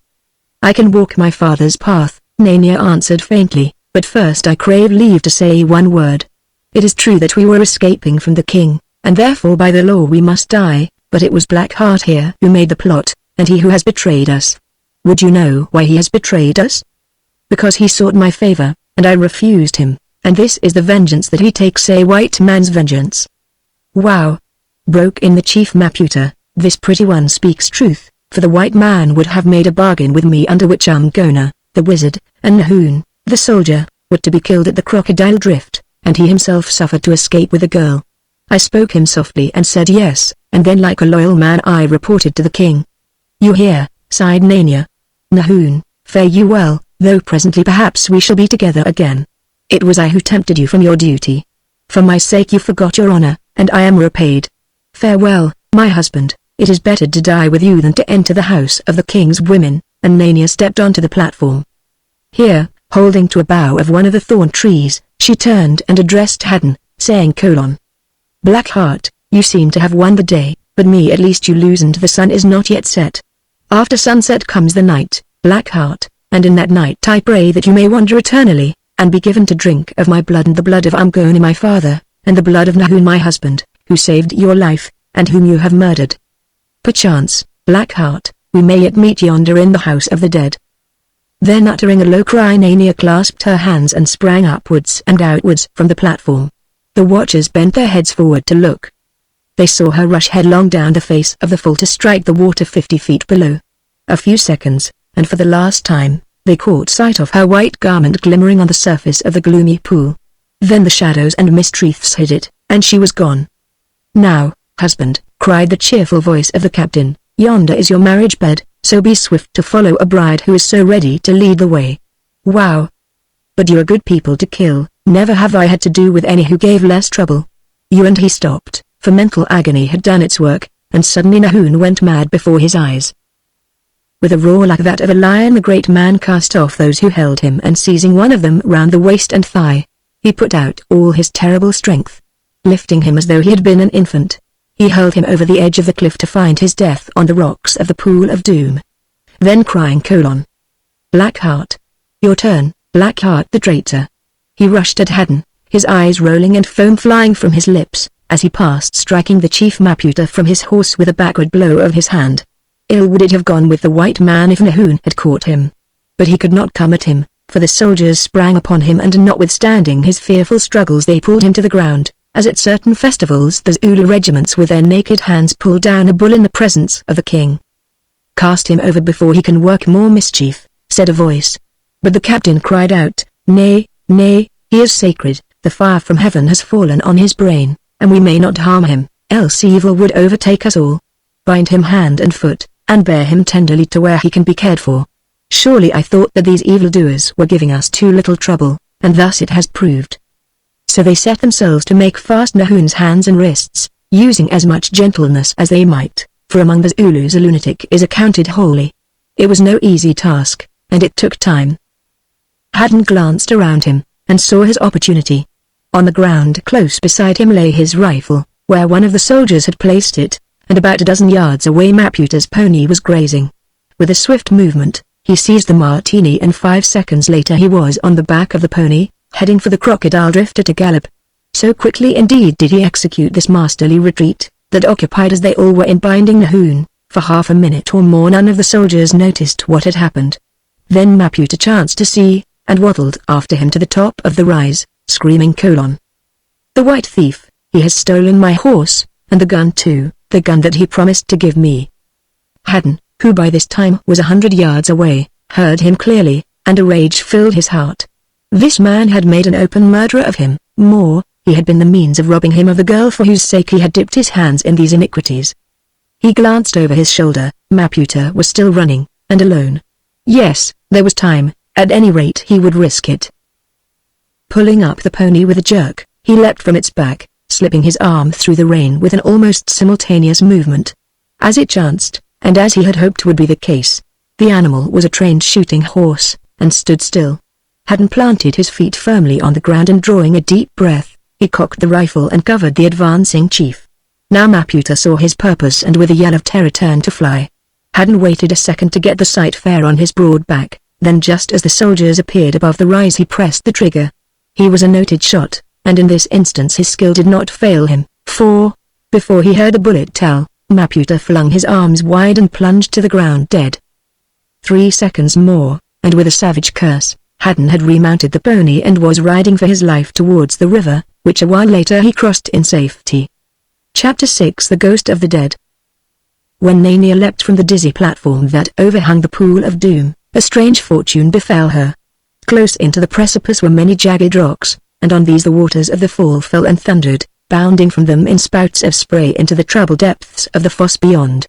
"I can walk my father's path," Nania answered faintly, "but first I crave leave to say one word. It is true that we were escaping from the king, and therefore by the law we must die, but it was Blackheart here who made the plot, and he who has betrayed us. Would you know why he has betrayed us? Because he sought my favor, and I refused him, and this is the vengeance that he takes, a white man's vengeance." "Wow!" broke in the chief Maputa, "this pretty one speaks truth, for the white man would have made a bargain with me under which Umgona, the wizard, and Nahun, the soldier, were to be killed at the crocodile drift, and he himself suffered to escape with a girl. I spoke him softly and said yes, and then like a loyal man I reported to the king." "You hear," sighed Nania. "Nahun, fare you well, though presently perhaps we shall be together again. It was I who tempted you from your duty. For my sake you forgot your honor, and I am repaid. Farewell, my husband, it is better to die with you than to enter the house of the king's women," and Nania stepped onto the platform. Here, holding to a bough of one of the thorn trees, she turned and addressed Haddon, saying: "Blackheart, you seem to have won the day, but me at least you lose, and the sun is not yet set. After sunset comes the night, Blackheart, and in that night I pray that you may wander eternally, and be given to drink of my blood and the blood of Umgona my father, and the blood of Nahun my husband, who saved your life, and whom you have murdered. Perchance, Blackheart, we may yet meet yonder in the house of the dead." Then uttering a low cry Nania clasped her hands and sprang upwards and outwards from the platform. The watchers bent their heads forward to look. They saw her rush headlong down the face of the fall to strike the water 50 feet below. A few seconds, and for the last time, they caught sight of her white garment glimmering on the surface of the gloomy pool. Then the shadows and mist wreaths hid it, and she was gone. "Now, husband," cried the cheerful voice of the captain, "yonder is your marriage bed, so be swift to follow a bride who is so ready to lead the way." "Wow! But you're good people to kill, never have I had to do with any who gave less trouble." "You," and he stopped, for mental agony had done its work, and suddenly Nahun went mad before his eyes. With a roar like that of a lion the great man cast off those who held him, and seizing one of them round the waist and thigh, he put out all his terrible strength. Lifting him as though he had been an infant, he hurled him over the edge of the cliff to find his death on the rocks of the pool of doom. Then crying: "Blackheart! Your turn, Blackheart the traitor!" He rushed at Haddon, his eyes rolling and foam flying from his lips, as he passed striking the chief Maputa from his horse with a backward blow of his hand. Ill would it have gone with the white man if Nahun had caught him. But he could not come at him, for the soldiers sprang upon him, and notwithstanding his fearful struggles they pulled him to the ground, as at certain festivals the Zulu regiments with their naked hands pull down a bull in the presence of the king. "Cast him over before he can work more mischief," said a voice. But the captain cried out, "Nay, nay, he is sacred, the fire from heaven has fallen on his brain, and we may not harm him, else evil would overtake us all. Bind him hand and foot, and bear him tenderly to where he can be cared for. Surely I thought that these evildoers were giving us too little trouble, and thus it has proved." So they set themselves to make fast Nahun's hands and wrists, using as much gentleness as they might, for among the Zulus a lunatic is accounted holy. It was no easy task, and it took time. Haddon glanced around him, and saw his opportunity. On the ground close beside him lay his rifle, where one of the soldiers had placed it, and about a dozen yards away Maputa's pony was grazing. With a swift movement, he seized the martini, and 5 seconds later he was on the back of the pony, heading for the crocodile drift at a gallop. So quickly indeed did he execute this masterly retreat, that occupied as they all were in binding Nahun, For half a minute or more none of the soldiers noticed what had happened. Then Maputa chanced to see, and waddled after him to the top of the rise, screaming, "The white thief, he has stolen my horse, and the gun too, the gun that he promised to give me." Haddon, who by this time was 100 yards away, heard him clearly, and a rage filled his heart. This man had made an open murderer of him. More, he had been the means of robbing him of the girl for whose sake he had dipped his hands in these iniquities. He glanced over his shoulder. Maputa was still running, and alone. Yes, there was time, at any rate he would risk it. Pulling up the pony with a jerk, he leapt from its back, slipping his arm through the rein with an almost simultaneous movement. As it chanced, and as he had hoped would be the case, the animal was a trained shooting horse, and stood still. Haddon planted his feet firmly on the ground and drawing a deep breath, he cocked the rifle and covered the advancing chief. Now Maputa saw his purpose and with a yell of terror turned to fly. Haddon waited a second to get the sight fair on his broad back, then just as the soldiers appeared above the rise he pressed the trigger. He was a noted shot, and in this instance his skill did not fail him, for, before he heard the bullet tell, Maputa flung his arms wide and plunged to the ground dead. 3 seconds more, and with a savage curse, Haddon had remounted the pony and was riding for his life towards the river, which a while later he crossed in safety. Chapter 6 The Ghost of the Dead. When Nania leapt from the dizzy platform that overhung the pool of doom, a strange fortune befell her. Close into the precipice were many jagged rocks, and on these the waters of the fall fell and thundered, bounding from them in spouts of spray into the troubled depths of the fosse beyond.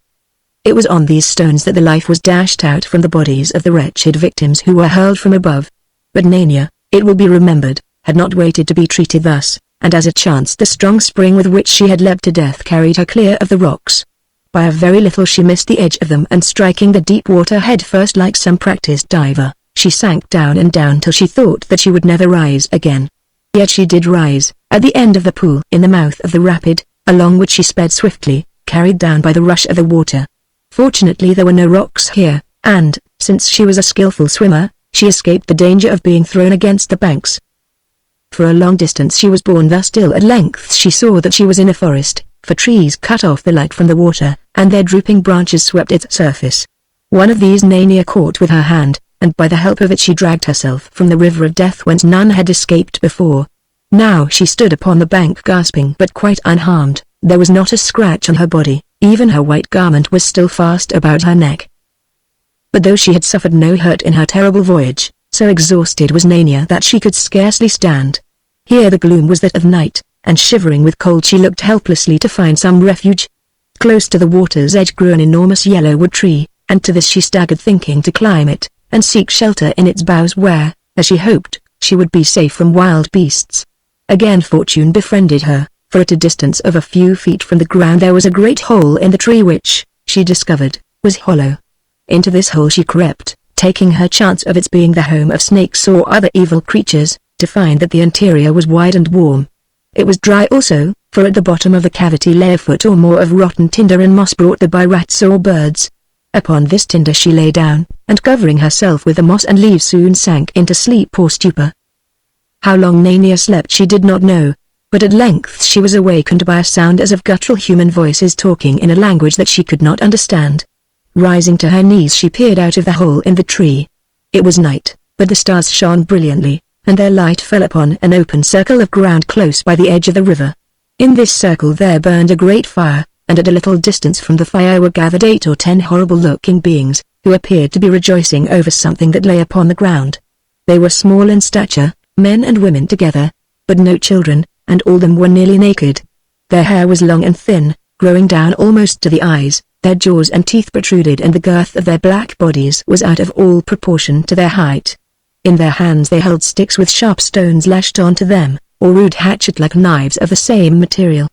It was on these stones that the life was dashed out from the bodies of the wretched victims who were hurled from above. But Nania, it will be remembered, had not waited to be treated thus, and as it chanced the strong spring with which she had leapt to death carried her clear of the rocks. By a very little she missed the edge of them and striking the deep water head first like some practiced diver, she sank down and down till she thought that she would never rise again. Yet she did rise, at the end of the pool in the mouth of the rapid, along which she sped swiftly, carried down by the rush of the water. Fortunately there were no rocks here, and, since she was a skillful swimmer, she escaped the danger of being thrown against the banks. For a long distance she was borne thus till at length she saw that she was in a forest, for trees cut off the light from the water, and their drooping branches swept its surface. One of these Nania caught with her hand, and by the help of it she dragged herself from the river of death whence none had escaped before. Now she stood upon the bank gasping but quite unharmed. There was not a scratch on her body, even her white garment was still fast about her neck. But though she had suffered no hurt in her terrible voyage, so exhausted was Nania that she could scarcely stand. Here the gloom was that of night, and shivering with cold she looked helplessly to find some refuge. Close to the water's edge grew an enormous yellow wood tree, and to this she staggered thinking to climb it, and seek shelter in its boughs where, as she hoped, she would be safe from wild beasts. Again fortune befriended her, for at a distance of a few feet from the ground there was a great hole in the tree which, she discovered, was hollow. Into this hole she crept, taking her chance of its being the home of snakes or other evil creatures, to find that the interior was wide and warm. It was dry also, for at the bottom of the cavity lay a foot or more of rotten tinder and moss brought there by rats or birds. Upon this tinder she lay down, and covering herself with the moss and leaves soon sank into sleep or stupor. How long Nania slept she did not know, but at length she was awakened by a sound as of guttural human voices talking in a language that she could not understand. Rising to her knees she peered out of the hole in the tree. It was night, but the stars shone brilliantly, and their light fell upon an open circle of ground close by the edge of the river. In this circle there burned a great fire, and at a little distance from the fire were gathered 8 or 10 horrible-looking beings, who appeared to be rejoicing over something that lay upon the ground. They were small in stature, men and women together, but no children, and all of them were nearly naked. Their hair was long and thin, growing down almost to the eyes. Their jaws and teeth protruded and the girth of their black bodies was out of all proportion to their height. In their hands they held sticks with sharp stones lashed onto them, or rude hatchet-like knives of the same material.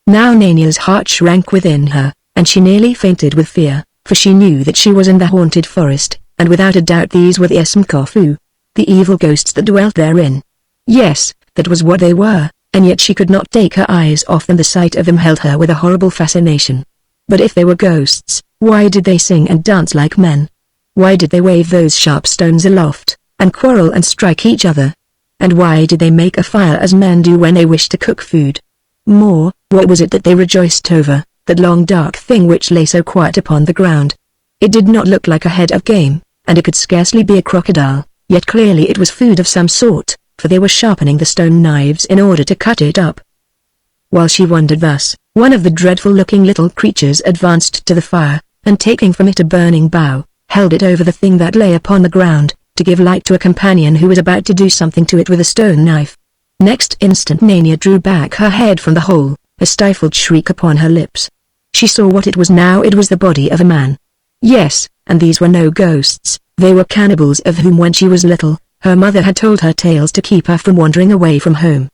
Now Nania's heart shrank within her, and she nearly fainted with fear, for she knew that she was in the haunted forest, and without a doubt these were the Esmkofu, the evil ghosts that dwelt therein. Yes, that was what they were, and yet she could not take her eyes off them. The sight of them held her with a horrible fascination. But if they were ghosts, why did they sing and dance like men? Why did they wave those sharp stones aloft, and quarrel and strike each other? And why did they make a fire as men do when they wish to cook food? More, what was it that they rejoiced over? that long dark thing which lay so quiet upon the ground. It did not look like a head of game, and it could scarcely be a crocodile, yet clearly it was food of some sort, for they were sharpening the stone knives in order to cut it up. While she wondered thus, one of the dreadful-looking little creatures advanced to the fire, and taking from it a burning bough, held it over the thing that lay upon the ground, to give light to a companion who was about to do something to it with a stone knife. Next instant Nania drew back her head from the hole, a stifled shriek upon her lips. She saw what it was now. It was the body of a man. Yes, and these were no ghosts, they were cannibals of whom when she was little, her mother had told her tales to keep her from wandering away from home.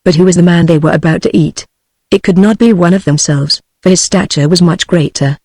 But who was the man they were about to eat? It could not be one of themselves, for his stature was much greater.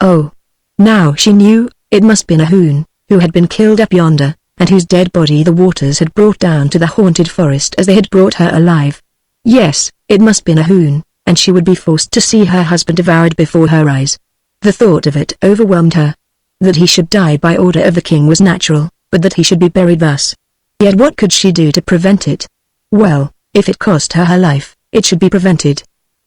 Oh! Now she knew, it must be Nahun, who had been killed up yonder, and whose dead body the waters had brought down to the haunted forest as they had brought her alive. Yes, it must be Nahun, and she would be forced to see her husband devoured before her eyes. The thought of it overwhelmed her. That he should die by order of the king was natural, but that he should be buried thus. Yet what could she do to prevent it? Well, if it cost her her life, it should be prevented.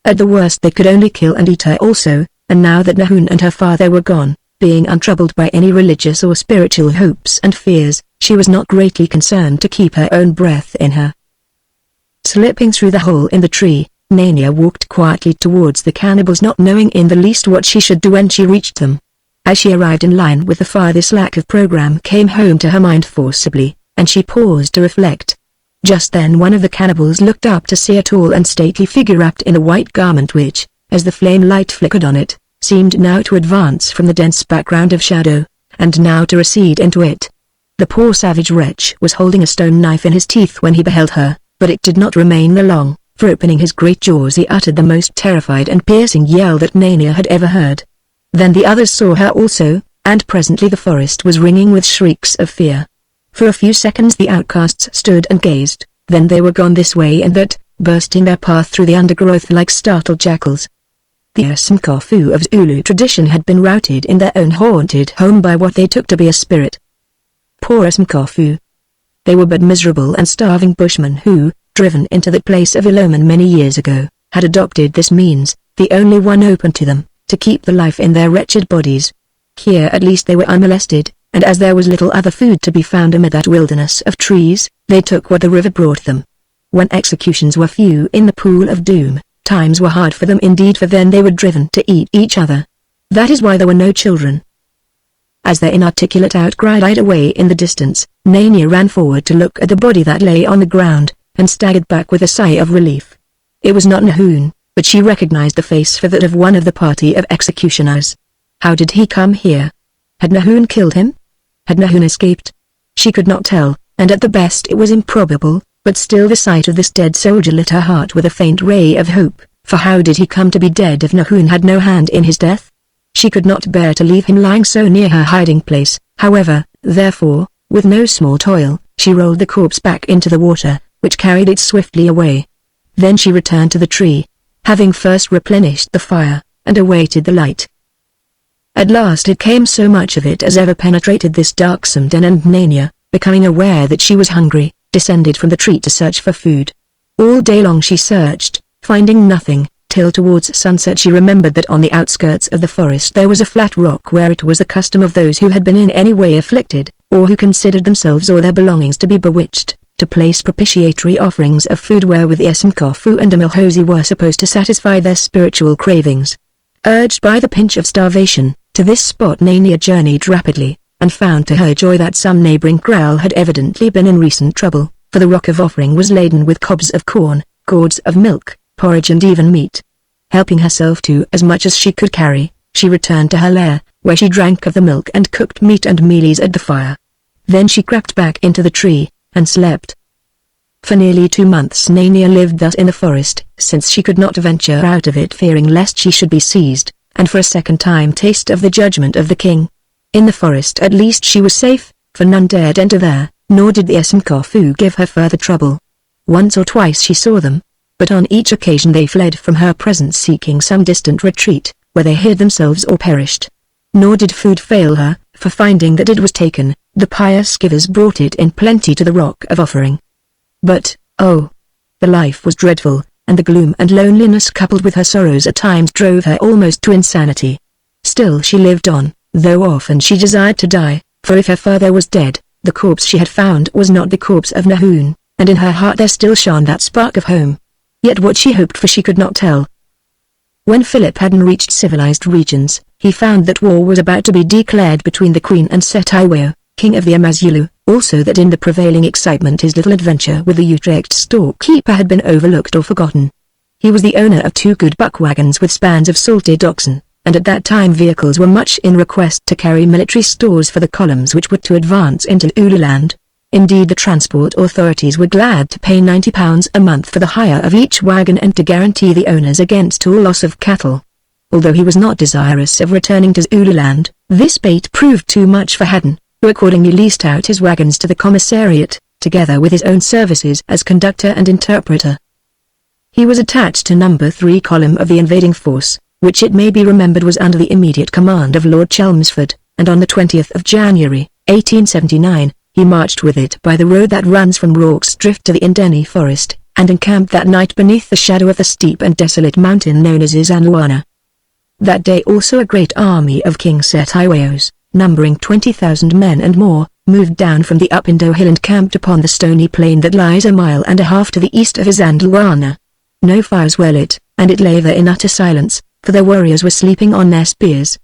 At the worst they could only kill and eat her also, and now that Nahun and her father were gone, being untroubled by any religious or spiritual hopes and fears, she was not greatly concerned to keep her own breath in her. Slipping through the hole in the tree, Nania walked quietly towards the cannibals, not knowing in the least what she should do when she reached them. As she arrived in line with the fire, this lack of program came home to her mind forcibly, and she paused to reflect. Just then one of the cannibals looked up to see a tall and stately figure wrapped in a white garment which, as the flame light flickered on it, seemed now to advance from the dense background of shadow, and now to recede into it. The poor savage wretch was holding a stone knife in his teeth when he beheld her, but it did not remain there long, for opening his great jaws he uttered the most terrified and piercing yell that Nania had ever heard. Then the others saw her also, and presently the forest was ringing with shrieks of fear. For a few seconds the outcasts stood and gazed, then they were gone this way and that, bursting their path through the undergrowth like startled jackals. The Asimkafu of Zulu tradition had been routed in their own haunted home by what they took to be a spirit. Poor Asimkafu. They were but miserable and starving bushmen who, driven into that place of ill omen many years ago, had adopted this means, the only one open to them, to keep the life in their wretched bodies. Here at least they were unmolested, and as there was little other food to be found amid that wilderness of trees, they took what the river brought them. When executions were few in the pool of doom, times were hard for them indeed, for then they were driven to eat each other. That is why there were no children. As their inarticulate outcry died away in the distance, Nania ran forward to look at the body that lay on the ground, and staggered back with a sigh of relief. It was not Nahun, but she recognized the face for that of one of the party of executioners. How did he come here? Had Nahun killed him? Had Nahun escaped? She could not tell, and at the best it was improbable, but still the sight of this dead soldier lit her heart with a faint ray of hope, for how did he come to be dead if Nahun had no hand in his death? She could not bear to leave him lying so near her hiding place, however, therefore, with no small toil, she rolled the corpse back into the water, which carried it swiftly away. Then she returned to the tree, having first replenished the fire, and awaited the light. At last it came, so much of it as ever penetrated this darksome den, and Nania, becoming aware that she was hungry, descended from the tree to search for food. All day long she searched, finding nothing, till towards sunset she remembered that on the outskirts of the forest there was a flat rock where it was the custom of those who had been in any way afflicted, or who considered themselves or their belongings to be bewitched, to place propitiatory offerings of food wherewith the Esimkafu and Amilhosi were supposed to satisfy their spiritual cravings. Urged by the pinch of starvation, to this spot Nania journeyed rapidly, and found to her joy that some neighboring kraal had evidently been in recent trouble, for the rock of offering was laden with cobs of corn, gourds of milk, porridge and even meat. Helping herself to as much as she could carry, she returned to her lair, where she drank of the milk and cooked meat and mealies at the fire. Then she crept back into the tree, and slept. For nearly 2 months Nania lived thus in the forest, since she could not venture out of it fearing lest she should be seized, and for a second time taste of the judgment of the king. In the forest at least she was safe, for none dared enter there, nor did the Esimkafu give her further trouble. Once or twice she saw them, but on each occasion they fled from her presence, seeking some distant retreat, where they hid themselves or perished. Nor did food fail her, for finding that it was taken, the pious givers brought it in plenty to the rock of offering. But, oh! The life was dreadful, and the gloom and loneliness coupled with her sorrows at times drove her almost to insanity. Still she lived on, though often she desired to die, for if her father was dead, the corpse she had found was not the corpse of Nahun, and in her heart there still shone that spark of home. Yet what she hoped for she could not tell. When Philip Haddon reached civilized regions, he found that war was about to be declared between the Queen and Setiweo, king of the Amazulu, also that in the prevailing excitement his little adventure with the Utrecht storekeeper had been overlooked or forgotten. He was the owner of 2 good buck wagons with spans of salted oxen, and at that time vehicles were much in request to carry military stores for the columns which were to advance into Ululand. Indeed the transport authorities were glad to pay £90 a month for the hire of each wagon and to guarantee the owners against all loss of cattle. Although he was not desirous of returning to Zululand, this bait proved too much for Haddon, who accordingly leased out his wagons to the commissariat, together with his own services as conductor and interpreter. He was attached to No. 3 column of the invading force, which it may be remembered was under the immediate command of Lord Chelmsford, and on the 20th of January, 1879, he marched with it by the road that runs from Rorke's Drift to the Indeni forest, and encamped that night beneath the shadow of the steep and desolate mountain known as Izanluana. That day also a great army of King Setiweo's, numbering 20,000 men and more, moved down from the Upindo hill and camped upon the stony plain that lies a mile and a half to the east of Izanluana. No fires were lit, and it lay there in utter silence, for their warriors were sleeping on their spears.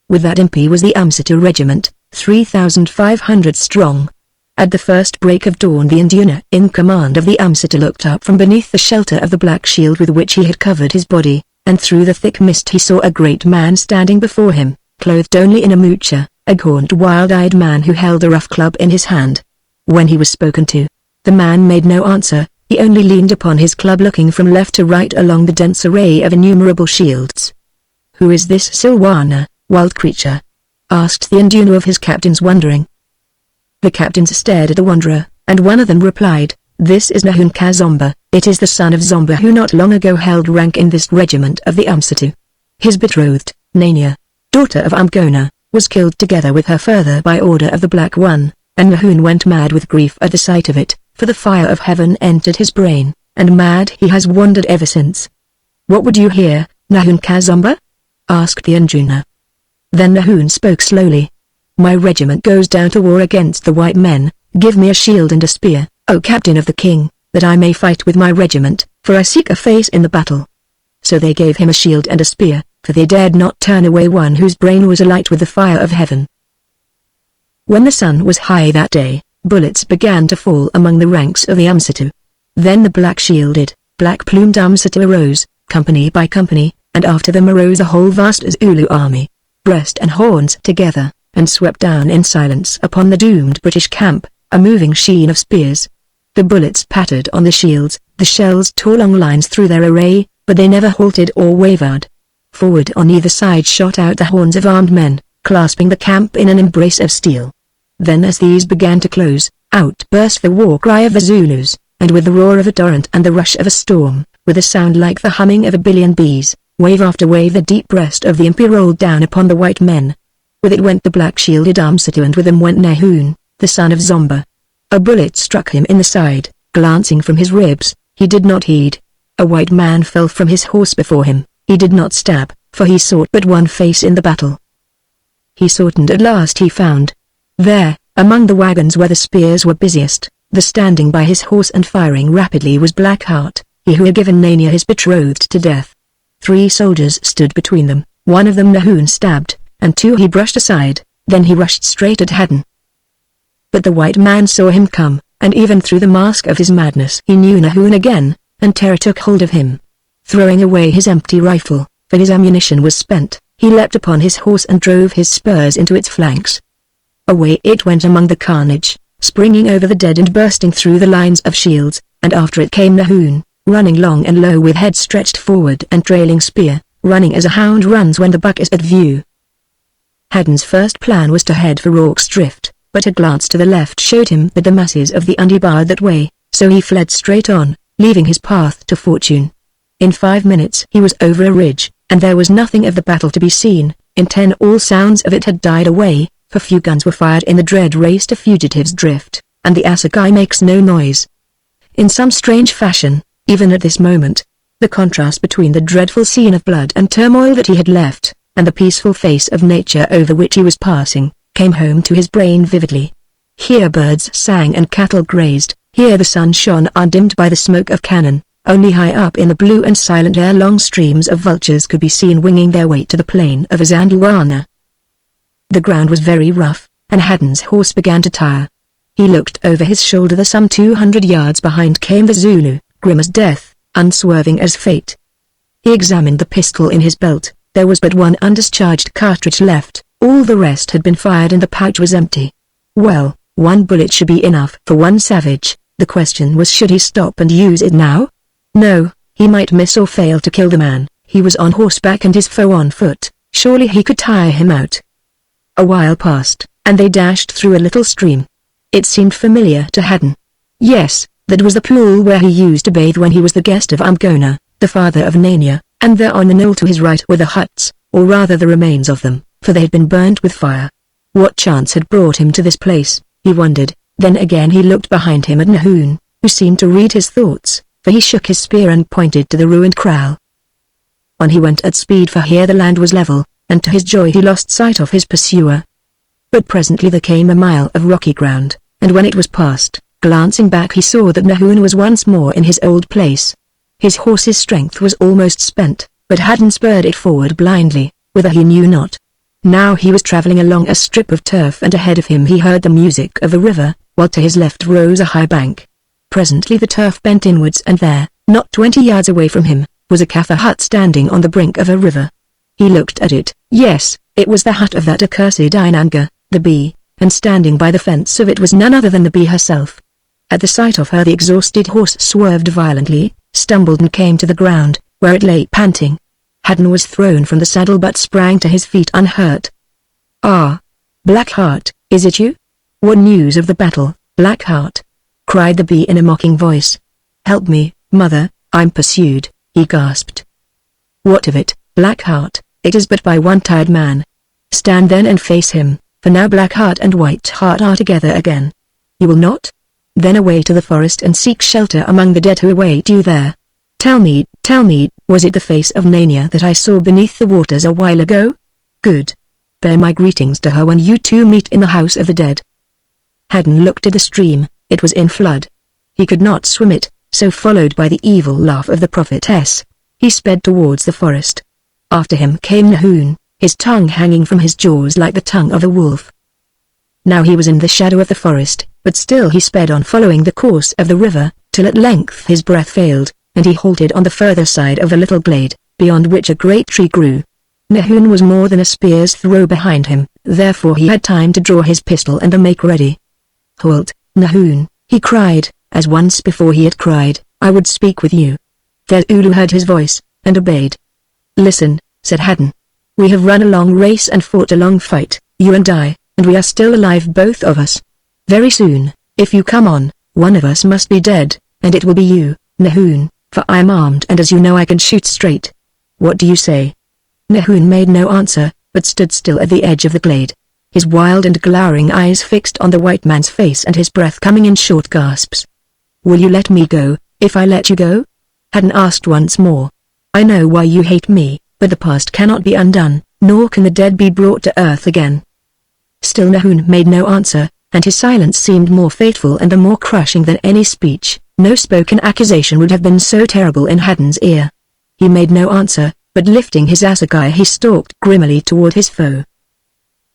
With that impi was the Amsitu regiment, 3,500 strong. At the first break of dawn the Induna in command of the Amsitu looked up from beneath the shelter of the black shield with which he had covered his body, and through the thick mist he saw a great man standing before him, clothed only in a mucha, a gaunt wild-eyed man who held a rough club in his hand. When he was spoken to, the man made no answer, he only leaned upon his club looking from left to right along the dense array of innumerable shields. "Who is this Silwana, wild creature?" asked the Induna of his captains wondering. The captains stared at the wanderer, and one of them replied, "This is Nahun Kazomba, it is the son of Zomba who not long ago held rank in this regiment of the Amsitu. His betrothed, Nania, daughter of Amgona, was killed together with her father by order of the Black One, and Nahun went mad with grief at the sight of it, for the fire of heaven entered his brain, and mad he has wandered ever since." "What would you hear, Nahun Kazomba?" asked the Induna. Then Nahun spoke slowly. "My regiment goes down to war against the white men, give me a shield and a spear, O captain of the king, that I may fight with my regiment, for I seek a face in the battle." So they gave him a shield and a spear, for they dared not turn away one whose brain was alight with the fire of heaven. When the sun was high that day, bullets began to fall among the ranks of the Amsitu. Then the black-shielded, black-plumed Amsitu arose, company by company, and after them arose a whole vast Zulu army, breast and horns together, and swept down in silence upon the doomed British camp, a moving sheen of spears. The bullets pattered on the shields, the shells tore long lines through their array, but they never halted or wavered. Forward on either side shot out the horns of armed men, clasping the camp in an embrace of steel. Then as these began to close, out burst the war cry of the Zulus, and with the roar of a torrent and the rush of a storm, with a sound like the humming of a billion bees, wave after wave the deep breast of the impi rolled down upon the white men. With it went the black-shielded Amsitu, and with them went Nahun, the son of Zomba. A bullet struck him in the side, glancing from his ribs, he did not heed. A white man fell from his horse before him, he did not stab, for he sought but one face in the battle. He sought and at last he found. There, among the wagons where the spears were busiest, the standing by his horse and firing rapidly was Blackheart, he who had given Nania his betrothed to death. 3 soldiers stood between them, one of them Nahun stabbed, and 2 he brushed aside, then he rushed straight at Haddon. But the white man saw him come, and even through the mask of his madness he knew Nahun again, and terror took hold of him. Throwing away his empty rifle, for his ammunition was spent, he leapt upon his horse and drove his spurs into its flanks. Away it went among the carnage, springing over the dead and bursting through the lines of shields, and after it came Nahun, running long and low with head stretched forward and trailing spear, running as a hound runs when the buck is at view. Haddon's first plan was to head for Rorke's Drift, but a glance to the left showed him that the masses of the Undi barred that way, so he fled straight on, leaving his path to fortune. In 5 minutes he was over a ridge, and there was nothing of the battle to be seen. In 10 all sounds of it had died away, for few guns were fired in the dread race to Fugitives' Drift, and the assegai makes no noise. In some strange fashion, Even at this moment, the contrast between the dreadful scene of blood and turmoil that he had left, and the peaceful face of nature over which he was passing, came home to his brain vividly. Here birds sang and cattle grazed, here the sun shone undimmed by the smoke of cannon, only high up in the blue and silent air long streams of vultures could be seen winging their way to the plain of Azanduana. The ground was very rough, and Haddon's horse began to tire. He looked over his shoulder. Some 200 yards behind came the Zulu, grim as death, unswerving as fate. He examined the pistol in his belt. There was but one undischarged cartridge left, all the rest had been fired and the pouch was empty. Well, one bullet should be enough for one savage. The question was, should he stop and use it now? No, he might miss or fail to kill the man. He was on horseback and his foe on foot. Surely he could tire him out. A while passed, and they dashed through a little stream. It seemed familiar to Haddon. Yes, that was the pool where he used to bathe when he was the guest of Umgona, the father of Nania, and there on the knoll to his right were the huts, or rather the remains of them, for they had been burnt with fire. What chance had brought him to this place, he wondered. Then again he looked behind him at Nahoon, who seemed to read his thoughts, for he shook his spear and pointed to the ruined kraal. On he went at speed, for here the land was level, and to his joy he lost sight of his pursuer. But presently there came a mile of rocky ground, and when it was past, glancing back he saw that Nahoon was once more in his old place. His horse's strength was almost spent, but Haddon spurred it forward blindly, whither he knew not. Now he was traveling along a strip of turf, and ahead of him he heard the music of a river, while to his left rose a high bank. Presently the turf bent inwards, and there, not 20 yards away from him, was a Kaffir hut standing on the brink of a river. He looked at it. Yes, it was the hut of that accursed Inanga, the bee, and standing by the fence of it was none other than the bee herself. At the sight of her the exhausted horse swerved violently, stumbled and came to the ground, where it lay panting. Haddon was thrown from the saddle but sprang to his feet unhurt. "Ah! Blackheart, is it you? What news of the battle, Blackheart?" cried the bee in a mocking voice. "Help me, mother, I'm pursued," he gasped. "What of it, Blackheart? It is but by one tired man. Stand then and face him, for now Blackheart and Whiteheart are together again. You will not? Then away to the forest and seek shelter among the dead who await you there. Tell me, was it the face of Nania that I saw beneath the waters a while ago? Good. Bear my greetings to her when you two meet in the house of the dead." Haddon looked at the stream. It was in flood. He could not swim it, so followed by the evil laugh of the prophetess, he sped towards the forest. After him came Nahoon, his tongue hanging from his jaws like the tongue of a wolf. Now he was in the shadow of the forest, but still he sped on following the course of the river, till at length his breath failed, and he halted on the further side of the little glade, beyond which a great tree grew. Nahoon was more than a spear's throw behind him, therefore he had time to draw his pistol and to make ready. "Halt, Nahoon," he cried, as once before he had cried, "I would speak with you." The Ulu heard his voice, and obeyed. "Listen," said Haddon. "We have run a long race and fought a long fight, you and I, and we are still alive, both of us. Very soon, if you come on, one of us must be dead, and it will be you, Nahoon, for I am armed and as you know I can shoot straight. What do you say?" Nahoon made no answer, but stood still at the edge of the glade, his wild and glowering eyes fixed on the white man's face and his breath coming in short gasps. "Will you let me go, if I let you go?" Haddon asked once more. "I know why you hate me, but the past cannot be undone, nor can the dead be brought to earth again." Still Nahoon made no answer, and his silence seemed more fateful and more crushing than any speech. No spoken accusation would have been so terrible in Haddon's ear. He made no answer, but lifting his assegai he stalked grimly toward his foe.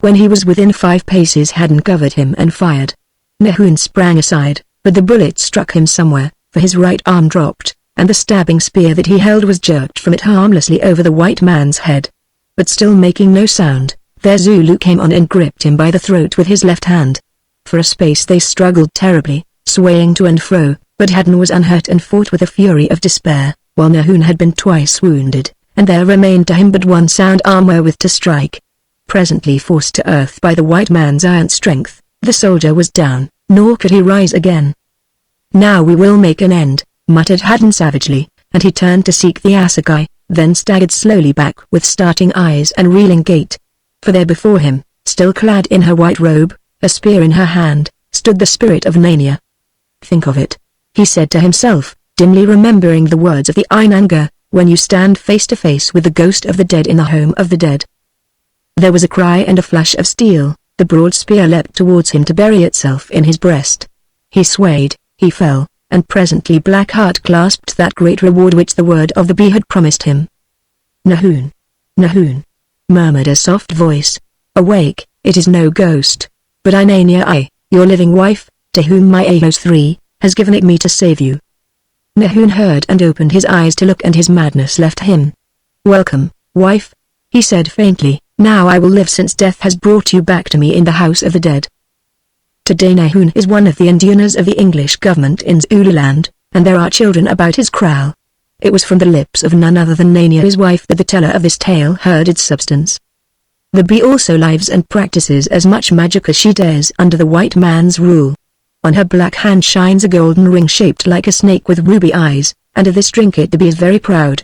When he was within 5 paces Haddon covered him and fired. Nahoon sprang aside, but the bullet struck him somewhere, for his right arm dropped, and the stabbing spear that he held was jerked from it harmlessly over the white man's head. But still making no sound, their Zulu came on and gripped him by the throat with his left hand. For a space they struggled terribly, swaying to and fro, but Haddon was unhurt and fought with the fury of despair, while Nahoon had been twice wounded, and there remained to him but one sound arm wherewith to strike. Presently forced to earth by the white man's iron strength, the soldier was down, nor could he rise again. "Now we will make an end," muttered Haddon savagely, and he turned to seek the assegai, then staggered slowly back with starting eyes and reeling gait. For there before him, still clad in her white robe, a spear in her hand, stood the spirit of Nania. "Think of it," he said to himself, dimly remembering the words of the Einanga, when you stand face to face with the ghost of the dead in the home of the dead. There was a cry and a flash of steel, the broad spear leapt towards him to bury itself in his breast. He swayed, he fell, and presently Blackheart clasped that great reward which the word of the bee had promised him. Nahoon! Nahoon! Murmured a soft voice. Awake, it is no ghost, but Ainania, your living wife, to whom my Aos 3, has given it me to save you. Nahoon heard and opened his eyes to look, and his madness left him. Welcome, wife, he said faintly, now I will live since death has brought you back to me in the house of the dead. Today Nahoon is one of the Indianas of the English government in Zululand, and there are children about his kraal. It was from the lips of none other than Nania his wife that the teller of this tale heard its substance. The bee also lives and practices as much magic as she dares under the white man's rule. On her black hand shines a golden ring shaped like a snake with ruby eyes, and of this trinket the bee is very proud.